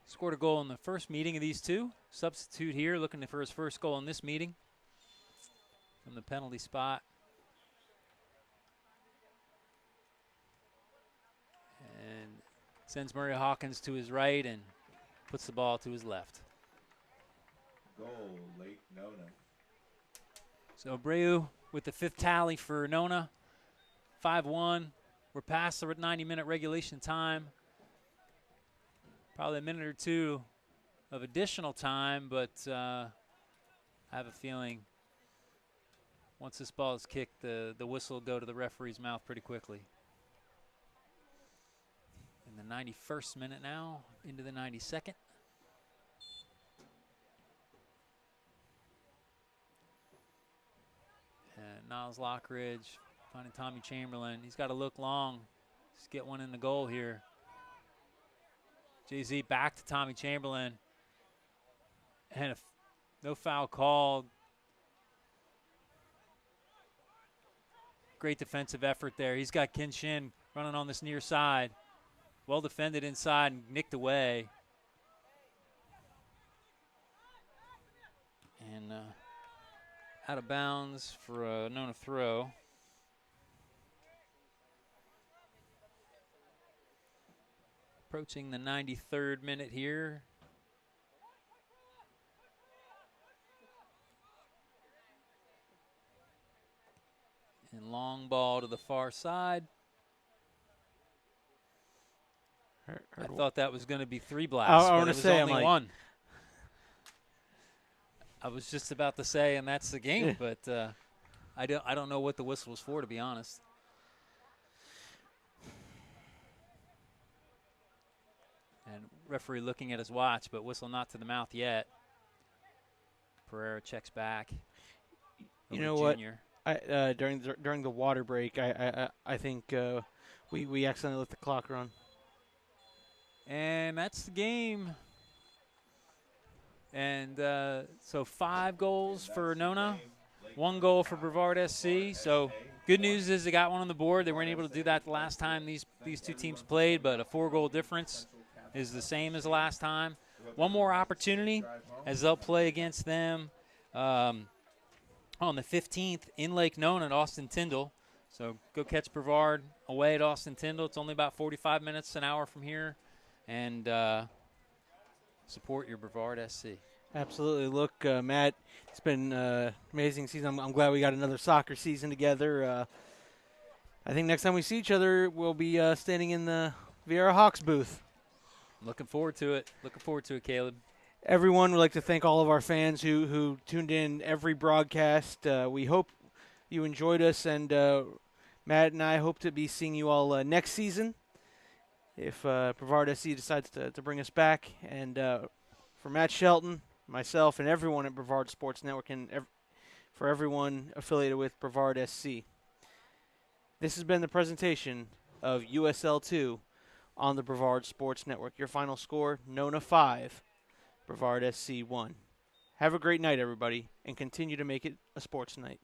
Scored a goal in the first meeting of these two. Substitute here, looking for his first goal in this meeting from the penalty spot. And sends Murray Hawkins to his right and puts the ball to his left. Goal, Lake Nona. So Abreu with the 5th tally for Nona, 5-1. We're past the 90-minute regulation time. Probably a minute or two of additional time, but I have a feeling once this ball is kicked, the whistle will go to the referee's mouth pretty quickly. In the 91st minute now, into the 92nd. And Niles Lockridge finding Tommy Chamberlain. He's got to look long. Just get one in the goal here. JZ back to Tommy Chamberlain. And no foul called. Great defensive effort there. He's got Ken Shin running on this near side. Well defended inside and nicked away. And out of bounds for a Nona throw. Approaching the 93rd minute here. And long ball to the far side. I thought that was going to be 3 blasts, but it was only 1. I was just about to say, and that's the game, but I don't know what the whistle was for, to be honest. And referee looking at his watch, but whistle not to the mouth yet. Pereira checks back. You know what? During the water break, I think we accidentally let the clock run. And that's the game. And so 5 goals for Nona, 1 goal for Brevard SC. So good news is they got one on the board. They weren't able to do that the last time these two teams played, but a 4-goal difference is the same as the last time. One more opportunity as they'll play against them on the 15th in Lake Nona at Austin Tyndall. So go catch Brevard away at Austin Tyndall. It's only about 45 minutes, an hour from here. And support your Brevard SC. Absolutely. Look, Matt, it's been an amazing season. I'm glad we got another soccer season together. I think next time we see each other, we'll be standing in the Vieira Hawks booth. Looking forward to it. Looking forward to it, Caleb. Everyone, would like to thank all of our fans who tuned in every broadcast. We hope you enjoyed us, and Matt and I hope to be seeing you all next season if Brevard SC decides to bring us back. And for Matt Shelton, myself, and everyone at Brevard Sports Network, and for everyone affiliated with Brevard SC, this has been the presentation of USL 2 on the Brevard Sports Network. Your final score, Nona 5, Brevard SC 1. Have a great night, everybody, and continue to make it a sports night.